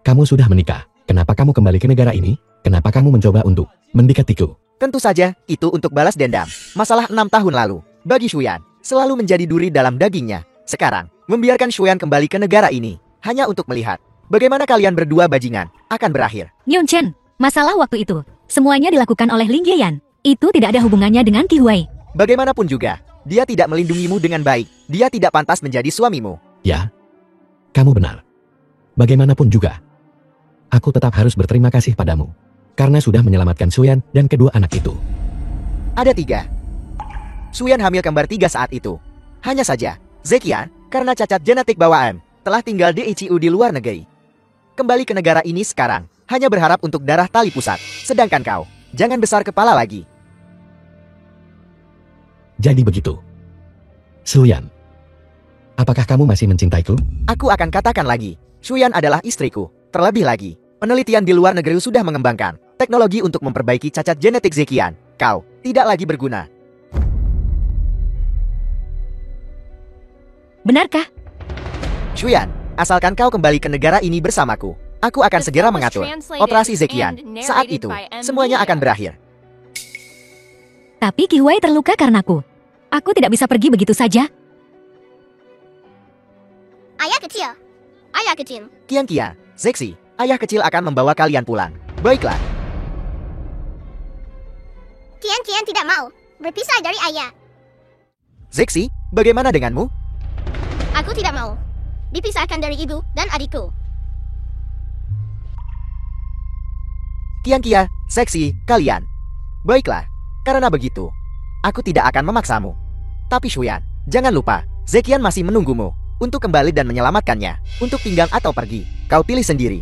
Kamu sudah menikah. Kenapa kamu kembali ke negara ini? Kenapa kamu mencoba untuk mendekatiku? Tentu saja, itu untuk balas dendam. Masalah 6 tahun lalu, bagi Shuyan, selalu menjadi duri dalam dagingnya. Sekarang, membiarkan Shuyan kembali ke negara ini, hanya untuk melihat bagaimana kalian berdua bajingan akan berakhir. Yunchen, masalah waktu itu, semuanya dilakukan oleh Ling Yeyan. Itu tidak ada hubungannya dengan Tihuai. Bagaimanapun juga, dia tidak melindungimu dengan baik. Dia tidak pantas menjadi suamimu. Ya, kamu benar. Bagaimanapun juga, aku tetap harus berterima kasih padamu. Karena sudah menyelamatkan Suyan dan kedua anak itu. Ada 3. Suyan hamil kembar 3 saat itu. Hanya saja, Zekian, karena cacat genetik bawaan, telah tinggal di ICU di luar negeri. Kembali ke negara ini sekarang, hanya berharap untuk darah tali pusat. Sedangkan kau, jangan besar kepala lagi. Jadi begitu. Suyan, apakah kamu masih mencintaiku? Aku akan katakan lagi, Suyan adalah istriku. Terlebih lagi, penelitian di luar negeri sudah mengembangkan teknologi untuk memperbaiki cacat genetik Zekian. Kau tidak lagi berguna. Benarkah? Shuyan, asalkan kau kembali ke negara ini bersamaku, aku akan segera mengatur operasi Zekian. Saat itu, semuanya akan berakhir. Tapi Qihui terluka karenaku. Aku tidak bisa pergi begitu saja. Ayah kecil. Ayah kecil. Qianqia, Zexi, ayah kecil akan membawa kalian pulang. Baiklah. Qian tidak mau berpisah dari ayah. Zexi, bagaimana denganmu? Aku tidak mau dipisahkan dari ibu dan adikku. Qianqia, Zexi, kalian. Baiklah, karena begitu, aku tidak akan memaksamu. Tapi Shuyan, jangan lupa, Zekian masih menunggumu untuk kembali dan menyelamatkannya. Untuk tinggal atau pergi, kau pilih sendiri.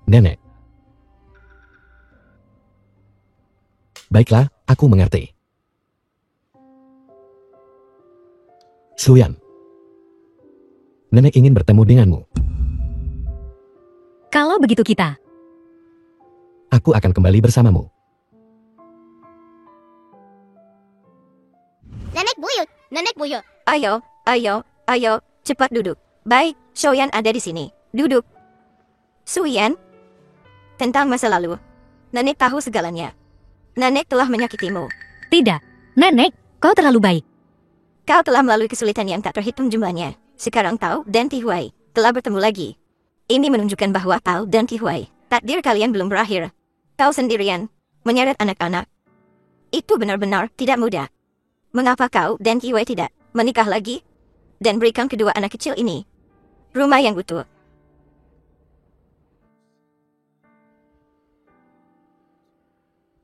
Nenek. Baiklah, aku mengerti. Shuyan. Nenek ingin bertemu denganmu. Kalau begitu kita. Aku akan kembali bersamamu. Nenek buyut. Ayo, cepat duduk. Baik, Shuyan ada di sini. Duduk. Shuyan, tentang masa lalu, Nenek tahu segalanya. Nenek telah menyakitimu. Tidak. Nenek, kau terlalu baik. Kau telah melalui kesulitan yang tak terhitung jumlahnya. Sekarang Tao dan Qihui telah bertemu lagi. Ini menunjukkan bahwa Tao dan Qihui, takdir kalian belum berakhir. Kau sendirian, menyeret anak-anak. Itu benar-benar tidak mudah. Mengapa kau dan Qihui tidak menikah lagi? Dan berikan kedua anak kecil ini rumah yang utuh.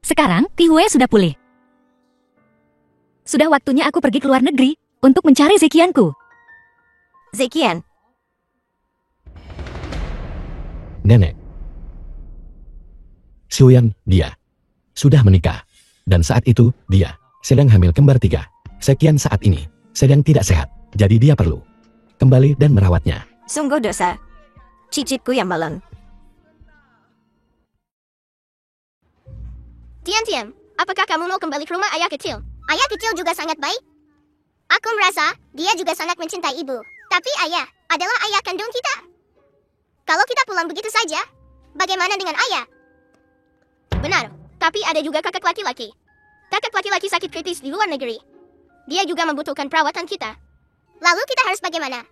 Sekarang, Qihui sudah pulih. Sudah waktunya aku pergi ke luar negeri untuk mencari Zekianku. Zekian, Nenek. Shuyan, dia sudah menikah. Dan saat itu, dia sedang hamil kembar 3. Zekian saat ini sedang tidak sehat. Jadi dia perlu kembali dan merawatnya. sungguh dosa. Cicitku yang malang. Tian, apakah kamu mau kembali ke rumah ayah kecil? Ayah kecil juga sangat baik. Aku merasa dia juga sangat mencintai ibu. Tapi ayah adalah ayah kandung kita. Kalau kita pulang begitu saja, bagaimana dengan ayah? Benar, tapi ada juga kakak laki-laki. Kakak laki-laki sakit kritis di luar negeri. Dia juga membutuhkan perawatan kita. Lalu kita harus bagaimana?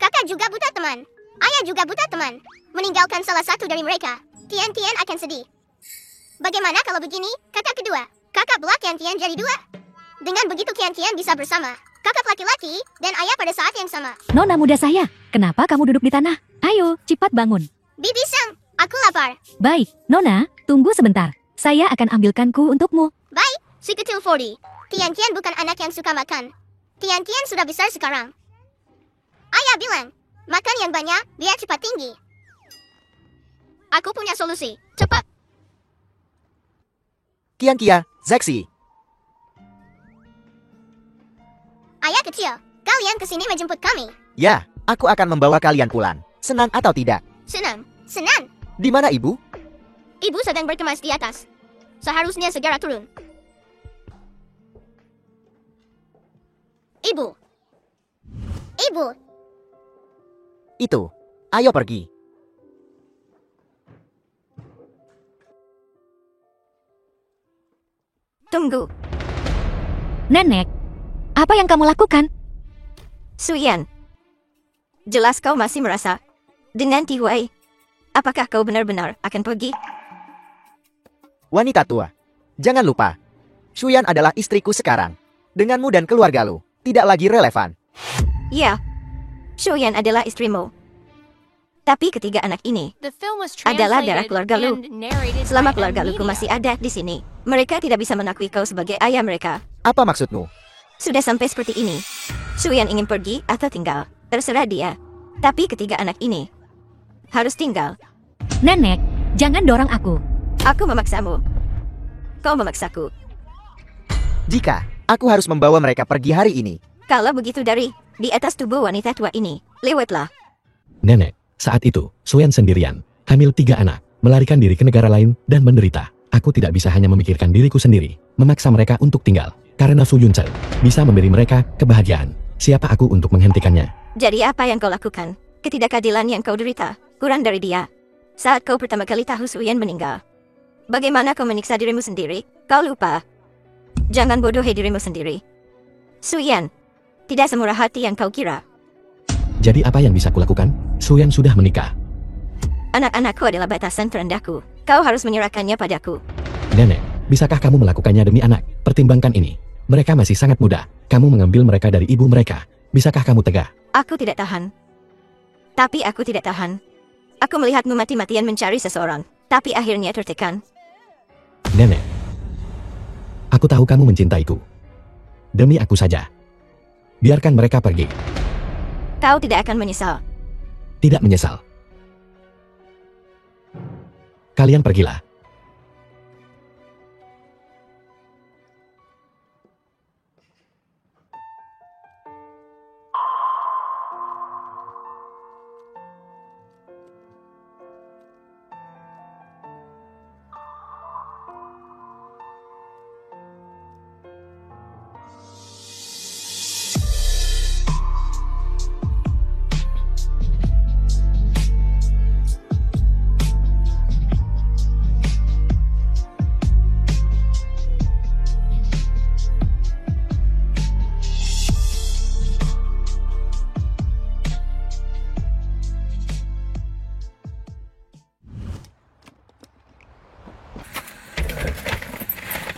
Kakak juga buta teman. Ayah juga buta teman. Meninggalkan salah satu dari mereka, Tian akan sedih. Bagaimana kalau begini, kakak kedua? Kakak belah Tian jadi 2. Dengan begitu Tian bisa bersama kakak laki-laki dan ayah pada saat yang sama. Nona muda saya, kenapa kamu duduk di tanah? Ayo, cepat bangun. Bibi Sang, aku lapar. Baik, Nona, tunggu sebentar. Saya akan ambilkanku untukmu. Baik, si kecil 40. Tian bukan anak yang suka makan. Tian sudah besar sekarang. Ayah bilang, makan yang banyak, biar cepat tinggi. Aku punya solusi, cepat. Qianqia, Zexi. Ayah kecil, kalian kesini menjemput kami. Ya, aku akan membawa kalian pulang. Senang atau tidak? Senang. Di mana ibu? Ibu sedang berkemas di atas. Seharusnya segera turun. Ibu. Itu. Ayo pergi. Tunggu, Nenek, apa yang kamu lakukan? Shuyan. Jelas kau masih merasa dengan Qihui. Apakah kau benar-benar akan pergi? Wanita tua. Jangan lupa, Shuyan adalah istriku sekarang. Denganmu dan keluargamu, tidak lagi relevan. Ya, Shuyan adalah istrimu. Tapi ketiga anak ini adalah darah keluarga Lu. Selama keluarga Luku masih ada di sini, mereka tidak bisa mengakui kau sebagai ayah mereka. Apa maksudmu? Sudah sampai seperti ini. Shuyan ingin pergi atau tinggal, terserah dia. Tapi ketiga anak ini harus tinggal. Nenek, jangan dorong aku. Aku memaksamu. Kau memaksaku. Jika aku harus membawa mereka pergi hari ini, Kalau begitu dari di atas tubuh wanita tua ini, lewatlah. Nenek, saat itu, Suyan sendirian, hamil 3 anak, melarikan diri ke negara lain, dan menderita. Aku tidak bisa hanya memikirkan diriku sendiri, memaksa mereka untuk tinggal. Karena Su Yuncel bisa memberi mereka kebahagiaan. Siapa aku untuk menghentikannya? Jadi apa yang kau lakukan? Ketidakadilan yang kau derita, kurang dari dia. Saat kau pertama kali tahu Suyan meninggal. Bagaimana kau menyiksa dirimu sendiri? Kau lupa. Jangan bodohi dirimu sendiri. Suyan, tidak semurah hati yang kau kira. Jadi apa yang bisa kulakukan? Suyan sudah menikah. Anak-anakku adalah batasan terendahku. Kau harus menyerahkannya padaku. Nenek, bisakah kamu melakukannya demi anak? Pertimbangkan ini. Mereka masih sangat muda. Kamu mengambil mereka dari ibu mereka. Bisakah kamu tegak? Aku tidak tahan. Tapi aku tidak tahan. Aku melihatmu mati-matian mencari seseorang. Tapi akhirnya tertekan. Nenek, aku tahu kamu mencintaiku. Demi aku saja. Biarkan mereka pergi. Kau tidak akan menyesal. Tidak menyesal. Kalian pergilah.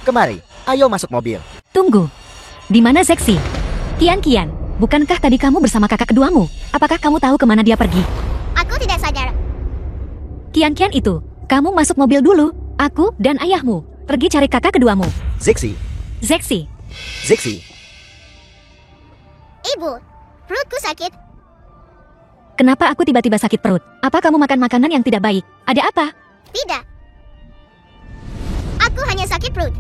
Kemari, ayo masuk mobil. Tunggu. Di mana Zexi? Kian, bukankah tadi kamu bersama kakak keduamu? Apakah kamu tahu kemana dia pergi? Aku tidak sadar. Kian itu, kamu masuk mobil dulu. Aku dan ayahmu pergi cari kakak keduamu. Zexi, Zexi, Ibu, perutku sakit. kenapa aku tiba-tiba sakit perut? Apa kamu makan makanan yang tidak baik? Ada apa? Tidak. Aku hanya sakit perut.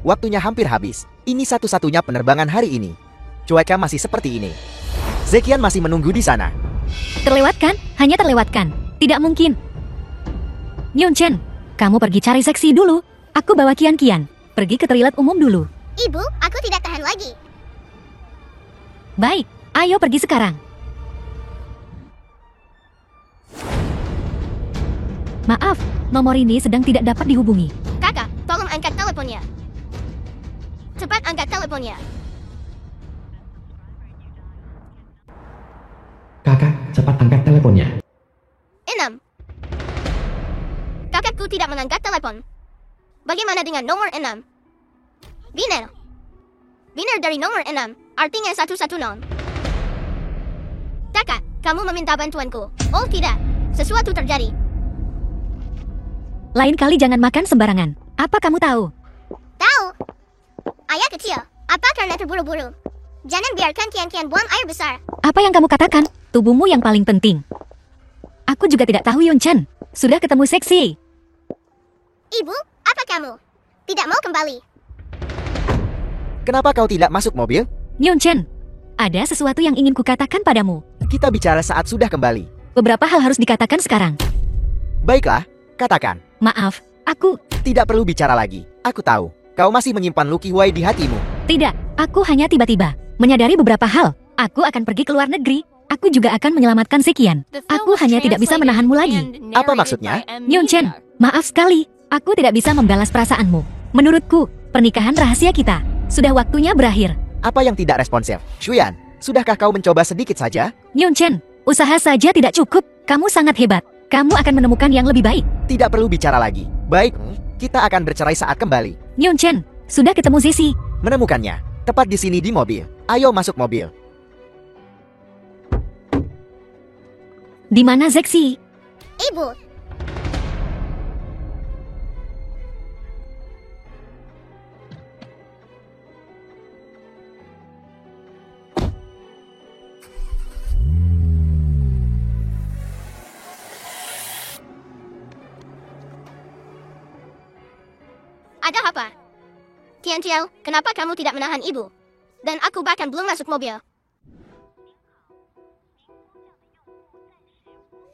waktunya hampir habis. Ini satu-satunya penerbangan hari ini. Cuaca masih seperti ini. Zekian masih menunggu di sana. Terlewatkan? Hanya terlewatkan. Tidak mungkin. Yunchen, kamu pergi cari Zexi dulu. Aku bawa Kian. Pergi ke toilet umum dulu. Ibu, aku tidak tahan lagi. Baik, ayo pergi sekarang. Maaf, nomor ini sedang tidak dapat dihubungi. Kakak, tolong angkat teleponnya. Cepat angkat teleponnya. Kakak, cepat angkat teleponnya. 6. Kakakku tidak mengangkat telepon. Bagaimana dengan nomor 6? Biner. Biner dari nomor 6, artinya 110. Kakak, kamu meminta bantuanku. Oh tidak, sesuatu terjadi. Lain kali jangan makan sembarangan. Apa kamu tahu? Tahu. Ayah kecil, apa karena terburu-buru? Jangan biarkan Kian buang air besar. Apa yang kamu katakan? Tubuhmu yang paling penting. Aku juga tidak tahu, Yunchen. Sudah ketemu Zexi. Ibu, apa kamu? Tidak mau kembali? Kenapa kau tidak masuk mobil? Yunchen, ada sesuatu yang ingin kukatakan padamu. Kita bicara saat sudah kembali. Beberapa hal harus dikatakan sekarang. Baiklah, katakan. Maaf, aku... Tidak perlu bicara lagi. Aku tahu, kau masih menyimpan Lucky Wei di hatimu. Tidak, aku hanya tiba-tiba menyadari beberapa hal. Aku akan pergi ke luar negeri. Aku juga akan menyelamatkan Zekian. Aku hanya tidak bisa menahanmu lagi. Apa maksudnya? Yunchen, maaf sekali. Aku tidak bisa membalas perasaanmu. Menurutku, pernikahan rahasia kita sudah waktunya berakhir. Apa yang tidak responsif? Shuyan, sudahkah kau mencoba sedikit saja? Yunchen, usaha saja tidak cukup. Kamu sangat hebat. Kamu akan menemukan yang lebih baik. Tidak perlu bicara lagi. Baik, kita akan bercerai saat kembali. Yunchen, sudah ketemu Zexi. Menemukannya, tepat di sini di mobil. Ayo masuk mobil. Di mana Zexi? Ibu, ada apa? Tianqiao, kenapa kamu tidak menahan ibu? Dan aku bahkan belum masuk mobil.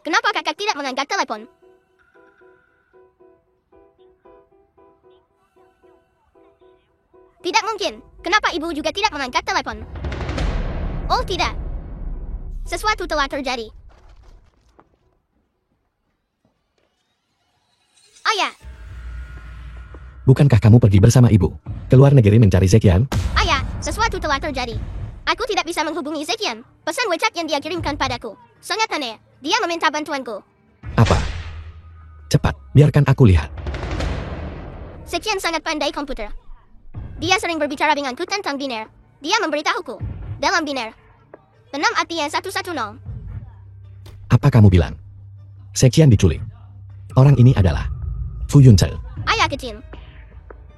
Kenapa kakak tidak mengangkat telepon? Tidak mungkin. Kenapa ibu juga tidak mengangkat telepon? Oh tidak. Sesuatu telah terjadi. Ayah, Bukankah kamu pergi bersama ibu? Keluar negeri mencari Zekian? ayah, sesuatu telah terjadi. Aku tidak bisa menghubungi Zekian. Pesan WeChat yang dia kirimkan padaku sangat aneh. Dia meminta bantuanku. Apa? Cepat, biarkan aku lihat. Zekian sangat pandai komputer. Dia sering berbicara denganku tentang biner. Dia memberitahuku. Dalam biner 6 artinya 110. Apa kamu bilang? Zekian diculik. Orang ini adalah Fu Yunche. Ayah kecil.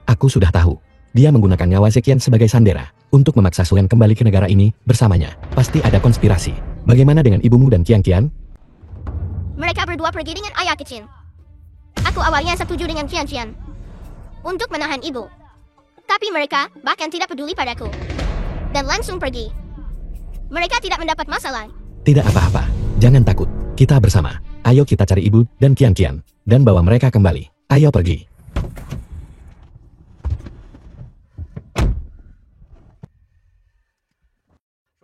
Aku sudah tahu. Dia menggunakan nyawa Zekian sebagai sandera untuk memaksa Suyan kembali ke negara ini bersamanya. Pasti ada konspirasi. Bagaimana dengan ibumu dan Qian? Mereka berdua pergi dengan ayah kecil. Aku awalnya setuju dengan Qian untuk menahan ibu. Tapi mereka bahkan tidak peduli padaku. Dan langsung pergi. Mereka tidak mendapat masalah. Tidak apa-apa. Jangan takut. Kita bersama. Ayo kita cari ibu dan Qian dan bawa mereka kembali. Ayo pergi.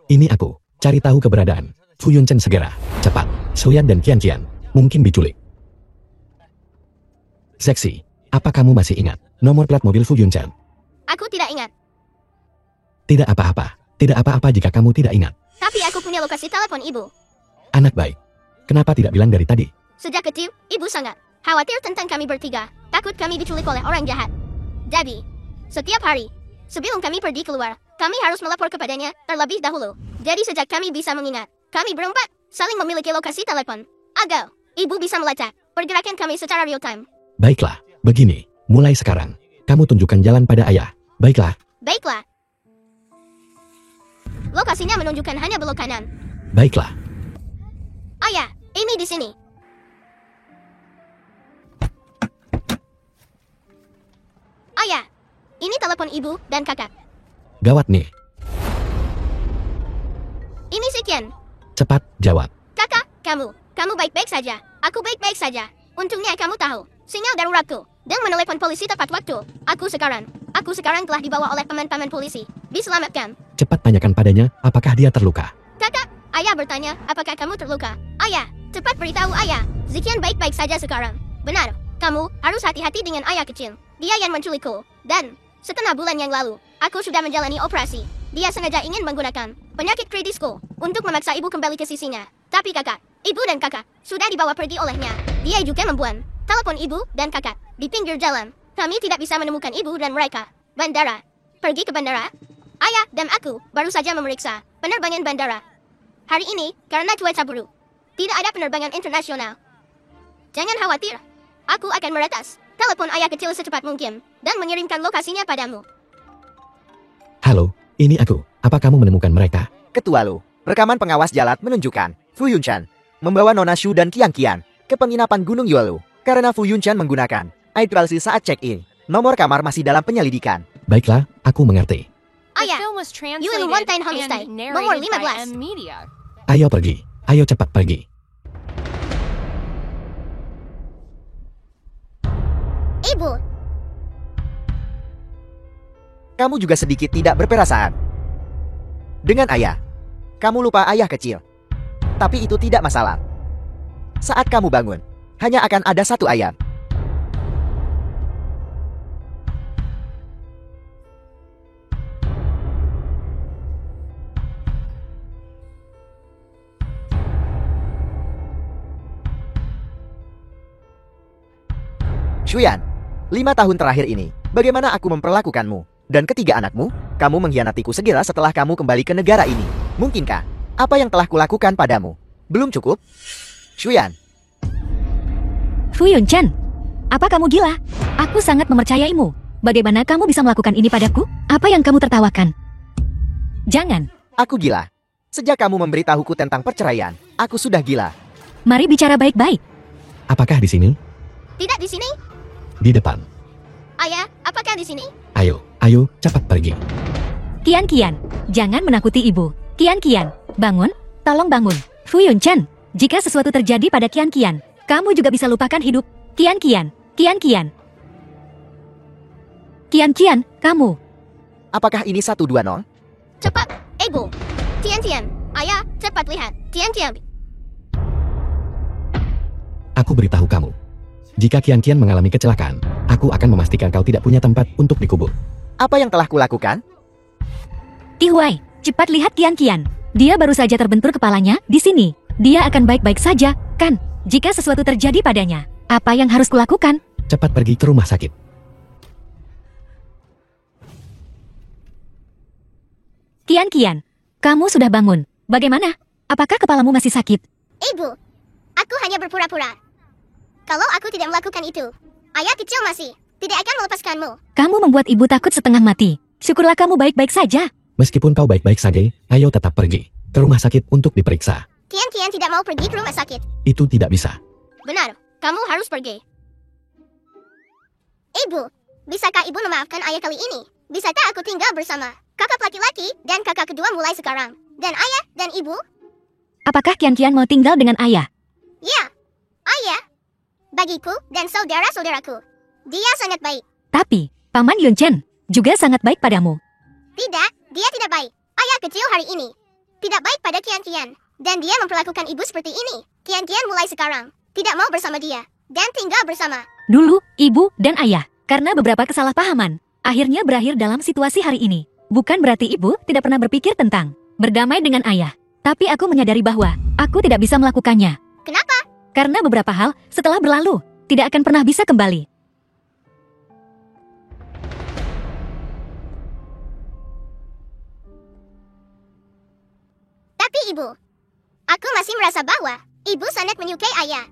Ini aku. Cari tahu keberadaan Fu Yunche segera. Cepat. Suyan dan Qian mungkin diculik. Seksi. Apa kamu masih ingat nomor plat mobil Fu Yunche? Aku tidak ingat. Tidak apa-apa. Tidak apa-apa jika kamu tidak ingat. Tapi aku punya lokasi telepon ibu. Anak baik. Kenapa tidak bilang dari tadi? Sejak kecil, ibu sangat khawatir tentang kami bertiga. Takut kami diculik oleh orang jahat. Jadi, setiap hari, sebelum kami pergi keluar, kami harus melapor kepadanya terlebih dahulu. Jadi sejak kami bisa mengingat, kami berempat saling memiliki lokasi telepon. Agar ibu bisa melacak pergerakan kami secara real time. Baiklah. Begini. Mulai sekarang, kamu tunjukkan jalan pada ayah. Baiklah. Baiklah. Lokasinya menunjukkan hanya belok kanan. Baiklah. Ayah, ini di sini. Ayah, ini telepon ibu dan kakak. Gawat nih. Ini Zekian. Cepat, jawab. Kakak, kamu baik-baik saja. Aku baik-baik saja. Untungnya kamu tahu sinyal daruratku dan menelepon polisi tepat waktu. Aku sekarang telah dibawa oleh paman-paman polisi. Diselamatkan. Cepat tanyakan padanya, apakah dia terluka? Kakak, ayah bertanya, apakah kamu terluka? Ayah, cepat beritahu ayah. Zekian baik-baik saja sekarang. Benar, kamu harus hati-hati dengan ayah kecil. Dia yang menculikku. Dan, setengah bulan yang lalu, aku sudah menjalani operasi. Dia sengaja ingin menggunakan penyakit kritisku untuk memaksa ibu kembali ke sisinya. Tapi kakak, ibu dan kakak, sudah dibawa pergi olehnya. Dia juga membuang telepon ibu dan kakak di pinggir jalan. Kami tidak bisa menemukan ibu dan mereka. Bandara. Pergi ke bandara? Ayah dan aku baru saja memeriksa penerbangan bandara. Hari ini, karena cuaca buruk, tidak ada penerbangan internasional. Jangan khawatir. Aku akan meretas telepon ayah kecil secepat mungkin dan mengirimkan lokasinya padamu. Halo, ini aku. Apa kamu menemukan mereka? Ketua Lu, rekaman pengawas jalan menunjukkan Fu Yunche membawa Nona Shu dan Qian ke penginapan Gunung Yuelu karena Fu Yunche menggunakan air palsu saat check-in. Nomor kamar masih dalam penyelidikan. Baiklah, aku mengerti. Ayah, Yuelu Mountain Homestay, nomor 15. Ayo pergi. Ayo cepat pergi. Ibu, Kamu juga sedikit tidak berperasaan. Dengan ayah, kamu lupa ayah kecil. Tapi itu tidak masalah. Saat kamu bangun, hanya akan ada satu ayam. Shuyan, 5 tahun terakhir ini, bagaimana aku memperlakukanmu? Dan ketiga anakmu, kamu mengkhianatiku segera setelah kamu kembali ke negara ini. Mungkinkah apa yang telah kulakukan padamu belum cukup? Shuyan, Fu Yunche, apa kamu gila? Aku sangat mempercayaimu. Bagaimana kamu bisa melakukan ini padaku? Apa yang kamu tertawakan? Jangan. aku gila. Sejak kamu memberitahuku tentang perceraian, aku sudah gila. Mari bicara baik-baik. Apakah di sini? tidak di sini. Di depan. Ayah, apakah di sini? Ayo, cepat pergi. Qian, jangan menakuti ibu. Qian, bangun. Tolong bangun. Fu Yunche, Jika sesuatu terjadi pada Kian Kian, kamu juga bisa lupakan hidup. Kian Kian, Kian Kian. Kian Kian, kamu. Apakah ini 120? Cepat, Ibu. Tian Tian, ayah, cepat lihat. Tian Tian. Aku beritahu kamu. Jika Kian Kian mengalami kecelakaan, aku akan memastikan kau tidak punya tempat untuk dikubur. Apa yang telah kulakukan? Tihuai, cepat lihat Kian Kian. Dia baru saja terbentur kepalanya di sini. Dia akan baik-baik saja, kan? Jika sesuatu terjadi padanya, apa yang harus kulakukan? Cepat pergi ke rumah sakit. Kian Kian, kamu sudah bangun. Bagaimana? Apakah kepalamu masih sakit? Ibu, aku hanya berpura-pura. Kalau aku tidak melakukan itu, ayah kecil masih tidak akan melepaskanmu. Kamu membuat ibu takut setengah mati. Syukurlah kamu baik-baik saja. Meskipun kau baik-baik saja, ayo tetap pergi ke rumah sakit untuk diperiksa. Kian Kian tidak mau pergi ke rumah sakit. Itu tidak bisa. Benar, kamu harus pergi. Ibu, bisakah ibu memaafkan ayah kali ini? Bisakah aku tinggal bersama kakak laki-laki dan kakak kedua mulai sekarang? Dan ayah dan ibu? Apakah Kian Kian mau tinggal dengan ayah? Ya, ayah. Bagiku dan saudara-saudaraku, dia sangat baik. Tapi, Paman Yun Chen juga sangat baik padamu. Tidak, dia tidak baik. Ayah kecil hari ini tidak baik pada Kian Kian. Dan dia memperlakukan ibu seperti ini. Kian Kian mulai sekarang tidak mau bersama dia dan tinggal bersama. Dulu, ibu dan ayah, karena beberapa kesalahpahaman, akhirnya berakhir dalam situasi hari ini. Bukan berarti ibu tidak pernah berpikir tentang berdamai dengan ayah. Tapi aku menyadari bahwa aku tidak bisa melakukannya. Kenapa? Karena beberapa hal setelah berlalu, tidak akan pernah bisa kembali. Tapi ibu, aku masih merasa bahwa ibu sangat menyukai ayah.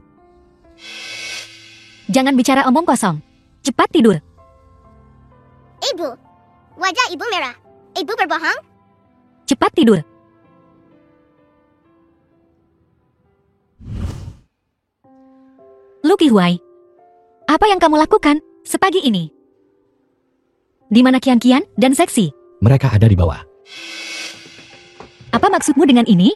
Jangan bicara omong kosong. Cepat tidur. Ibu, wajah ibu merah. Ibu berbohong? Cepat tidur. Luki Huai, apa yang kamu lakukan sepagi ini? Di mana Kian Kian dan Seksi? Mereka ada di bawah. Apa maksudmu dengan ini?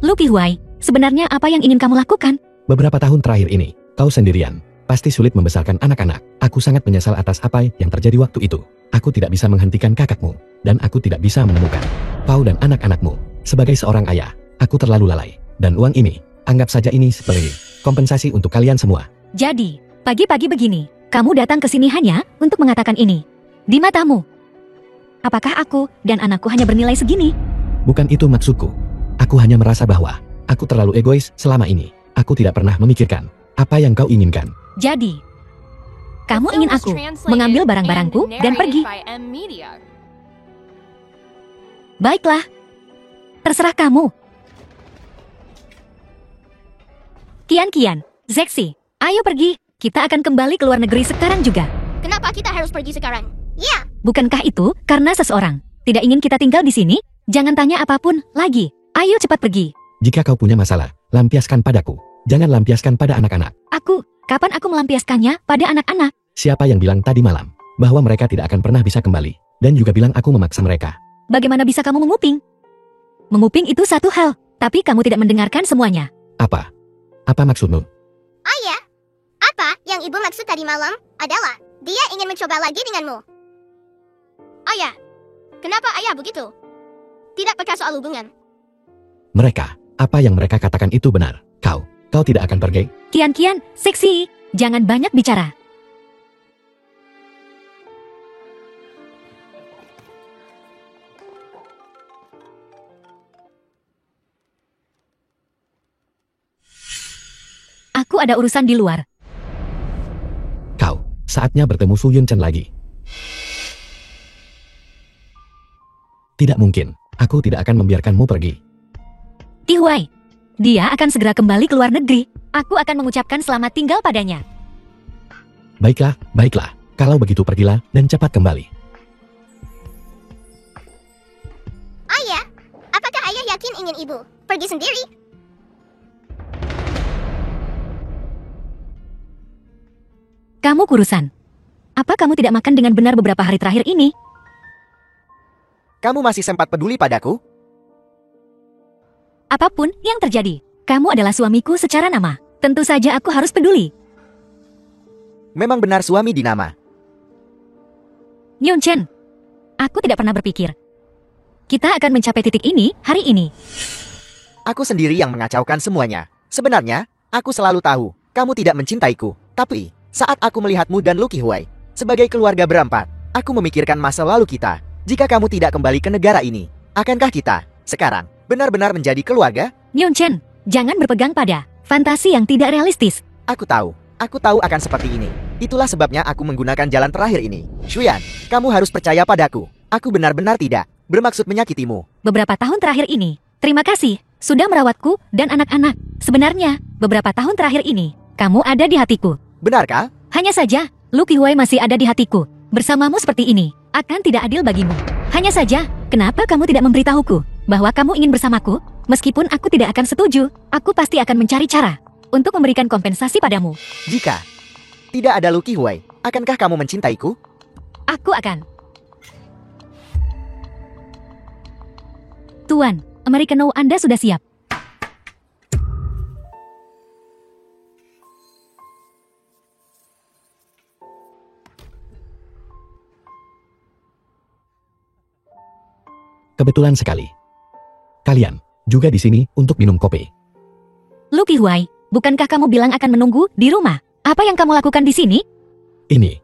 Luki Huai, sebenarnya apa yang ingin kamu lakukan? Beberapa tahun terakhir ini, kau sendirian. Pasti sulit membesarkan anak-anak. Aku sangat menyesal atas apa yang terjadi waktu itu. Aku tidak bisa menghentikan kakakmu. Dan aku tidak bisa menemukan kau dan anak-anakmu. Sebagai seorang ayah, aku terlalu lalai. Dan uang ini, anggap saja ini sebagai kompensasi untuk kalian semua. Jadi, pagi-pagi begini, kamu datang ke sini hanya untuk mengatakan ini. Di matamu, apakah aku dan anakku hanya bernilai segini? Bukan itu maksudku. Aku hanya merasa bahwa aku terlalu egois selama ini. Aku tidak pernah memikirkan apa yang kau inginkan. Jadi, kamu ingin aku mengambil barang-barangku dan pergi. Baiklah, terserah kamu. Kian Kian, Zeksi, ayo pergi. Kita akan kembali ke luar negeri sekarang juga. Kenapa kita harus pergi sekarang? Ya, Bukankah itu karena seseorang tidak ingin kita tinggal di sini? Jangan tanya apapun lagi. Ayo cepat pergi. Jika kau punya masalah, lampiaskan padaku. Jangan lampiaskan pada anak-anak. Kapan aku melampiaskannya pada anak-anak? Siapa yang bilang tadi malam bahwa mereka tidak akan pernah bisa kembali? Dan juga bilang aku memaksa mereka. Bagaimana bisa kamu menguping? Menguping itu satu hal, tapi kamu tidak mendengarkan semuanya. Apa? Apa maksudmu? ayah. Apa yang ibu maksud tadi malam adalah dia ingin mencoba lagi denganmu. Ayah, kenapa ayah begitu? Tidak peka soal hubungan. Mereka, apa yang mereka katakan itu benar. Kau tidak akan pergi? Kian Kian, Seksi, jangan banyak bicara. Aku ada urusan di luar. Kau, saatnya bertemu Su Yun Chen lagi. Tidak mungkin, aku tidak akan membiarkanmu pergi. Tihuai, dia akan segera kembali ke luar negeri. Aku akan mengucapkan selamat tinggal padanya. Baiklah, baiklah. Kalau begitu pergilah dan cepat kembali. Ayah, apakah ayah yakin ingin ibu pergi sendiri? Kamu kurusan. Apa kamu tidak makan dengan benar beberapa hari terakhir ini? Kamu masih sempat peduli padaku? Apapun yang terjadi, kamu adalah suamiku secara nama. Tentu saja aku harus peduli. Memang benar suami dinama. Yunchen, aku tidak pernah berpikir kita akan mencapai titik ini hari ini. Aku sendiri yang mengacaukan semuanya. Sebenarnya, aku selalu tahu kamu tidak mencintaiku. Tapi, saat aku melihatmu dan Lucky Huai sebagai keluarga berempat, aku memikirkan masa lalu kita. Jika kamu tidak kembali ke negara ini, akankah kita sekarang benar-benar menjadi keluarga? Yunchen, jangan berpegang pada fantasi yang tidak realistis. Aku tahu akan seperti ini. Itulah sebabnya aku menggunakan jalan terakhir ini. Shuyan, kamu harus percaya padaku. Aku benar-benar tidak bermaksud menyakitimu. Beberapa tahun terakhir ini, terima kasih sudah merawatku dan anak-anak. Sebenarnya, beberapa tahun terakhir ini, kamu ada di hatiku. Benarkah? Hanya saja, Lucky Huai masih ada di hatiku. Bersamamu seperti ini, akan tidak adil bagimu. Hanya saja, kenapa kamu tidak memberitahuku bahwa kamu ingin bersamaku? Meskipun aku tidak akan setuju, aku pasti akan mencari cara untuk memberikan kompensasi padamu. Jika tidak ada Lucky Huai, akankah kamu mencintaiku? Aku akan. Tuan, Americano Anda sudah siap. Kebetulan sekali. Kalian juga di sini untuk minum kopi. Lucky Huai, bukankah kamu bilang akan menunggu di rumah? Apa yang kamu lakukan di sini? Ini.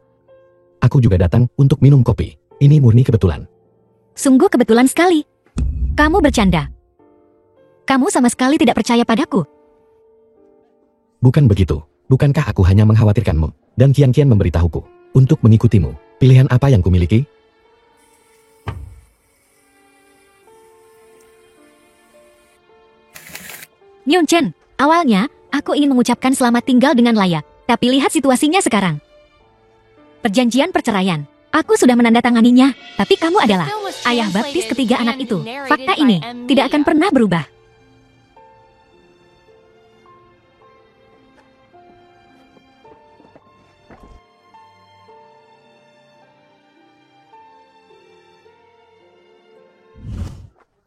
Aku juga datang untuk minum kopi. Ini murni kebetulan. Sungguh kebetulan sekali. Kamu bercanda. Kamu sama sekali tidak percaya padaku. Bukan begitu. Bukankah aku hanya mengkhawatirkanmu dan kian-kian memberitahuku untuk mengikutimu? Pilihan apa yang kumiliki? Yunchen, awalnya aku ingin mengucapkan selamat tinggal dengan layak. Tapi lihat situasinya sekarang. Perjanjian perceraian. Aku sudah menandatanganinya. Tapi kamu adalah ayah baptis ketiga anak itu. Fakta ini tidak akan pernah berubah.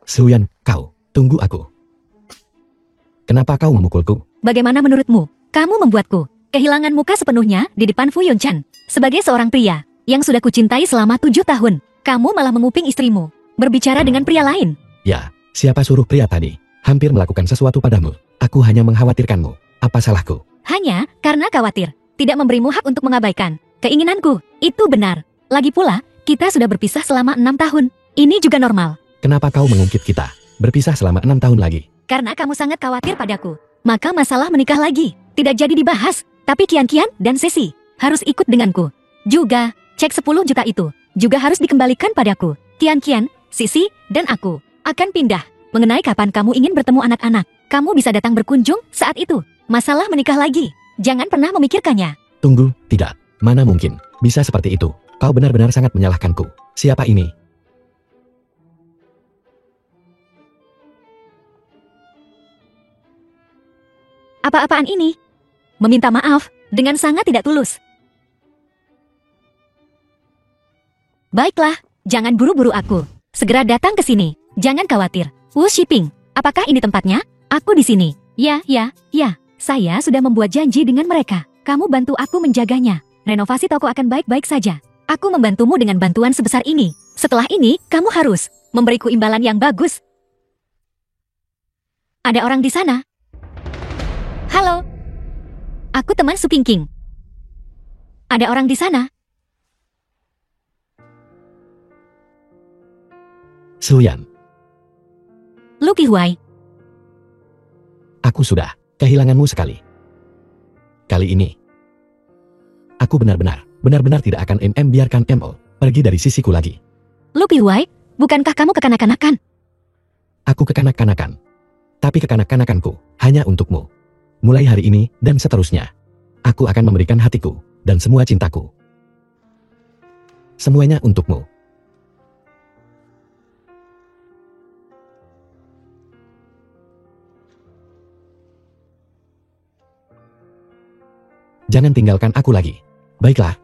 Suyan, kau, tunggu aku. Kenapa kau memukulku? Bagaimana menurutmu? Kamu membuatku kehilangan muka sepenuhnya di depan Fu Yunchan. Sebagai seorang pria yang sudah kucintai selama 7 tahun, kamu malah menguping istrimu berbicara dengan pria lain. Ya, siapa suruh pria tadi hampir melakukan sesuatu padamu? Aku hanya mengkhawatirkanmu. Apa salahku? Hanya karena khawatir, tidak memberimu hak untuk mengabaikan keinginanku. Itu benar. Lagi pula, kita sudah berpisah selama 6 tahun. Ini juga normal. Kenapa kau mengungkit kita berpisah selama 6 tahun lagi? Karena kamu sangat khawatir padaku. Maka masalah menikah lagi tidak jadi dibahas. Tapi Kian-Kian dan Sesi harus ikut denganku. Juga, cek 10 juta itu juga harus dikembalikan padaku. Kian-Kian, Sisi, dan aku akan pindah. Mengenai kapan kamu ingin bertemu anak-anak, kamu bisa datang berkunjung saat itu. Masalah menikah lagi, jangan pernah memikirkannya. Tunggu, tidak. Mana mungkin bisa seperti itu? Kau benar-benar sangat menyalahkanku. Siapa ini? Apa-apaan ini? Meminta maaf dengan sangat tidak tulus. Baiklah, jangan buru-buru aku. Segera datang ke sini. Jangan khawatir. Wu Shipping, apakah ini tempatnya? Aku di sini. Ya. Saya sudah membuat janji dengan mereka. Kamu bantu aku menjaganya. Renovasi toko akan baik-baik saja. Aku membantumu dengan bantuan sebesar ini. Setelah ini, kamu harus memberiku imbalan yang bagus. Ada orang di sana. Halo. Aku teman Su Pingking. Ada orang di sana. Suyan, Lucky Huai. aku sudah kehilanganmu sekali. Kali ini, aku benar-benar tidak akan biarkan MO pergi dari sisiku lagi. Lucky Huai, bukankah kamu kekanak-kanakan? Aku kekanak-kanakan. Tapi kekanak-kanakanku hanya untukmu. Mulai hari ini dan seterusnya, aku akan memberikan hatiku dan semua cintaku. Semuanya untukmu. Jangan tinggalkan aku lagi. Baiklah.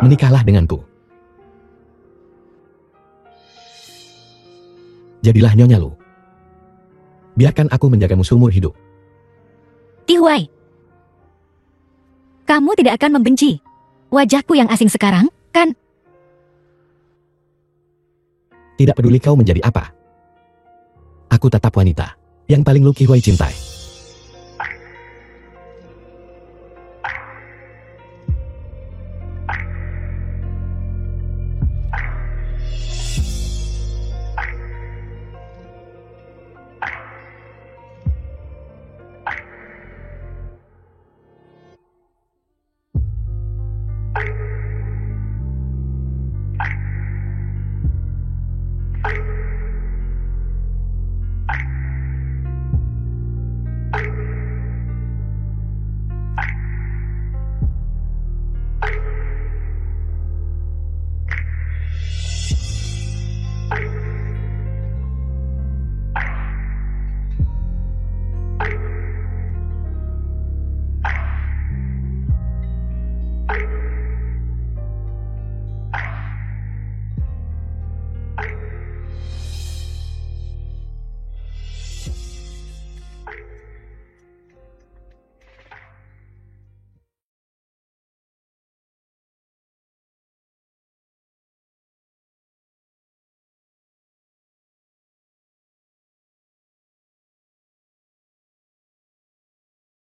Menikahlah denganku. Jadilah Nyonya Lu. Biarkan aku menjagamu seumur hidup. Tihuai. Kamu tidak akan membenci wajahku yang asing sekarang, kan? Tidak peduli kau menjadi apa. Aku tetap wanita yang paling Lu Tihuai cintai.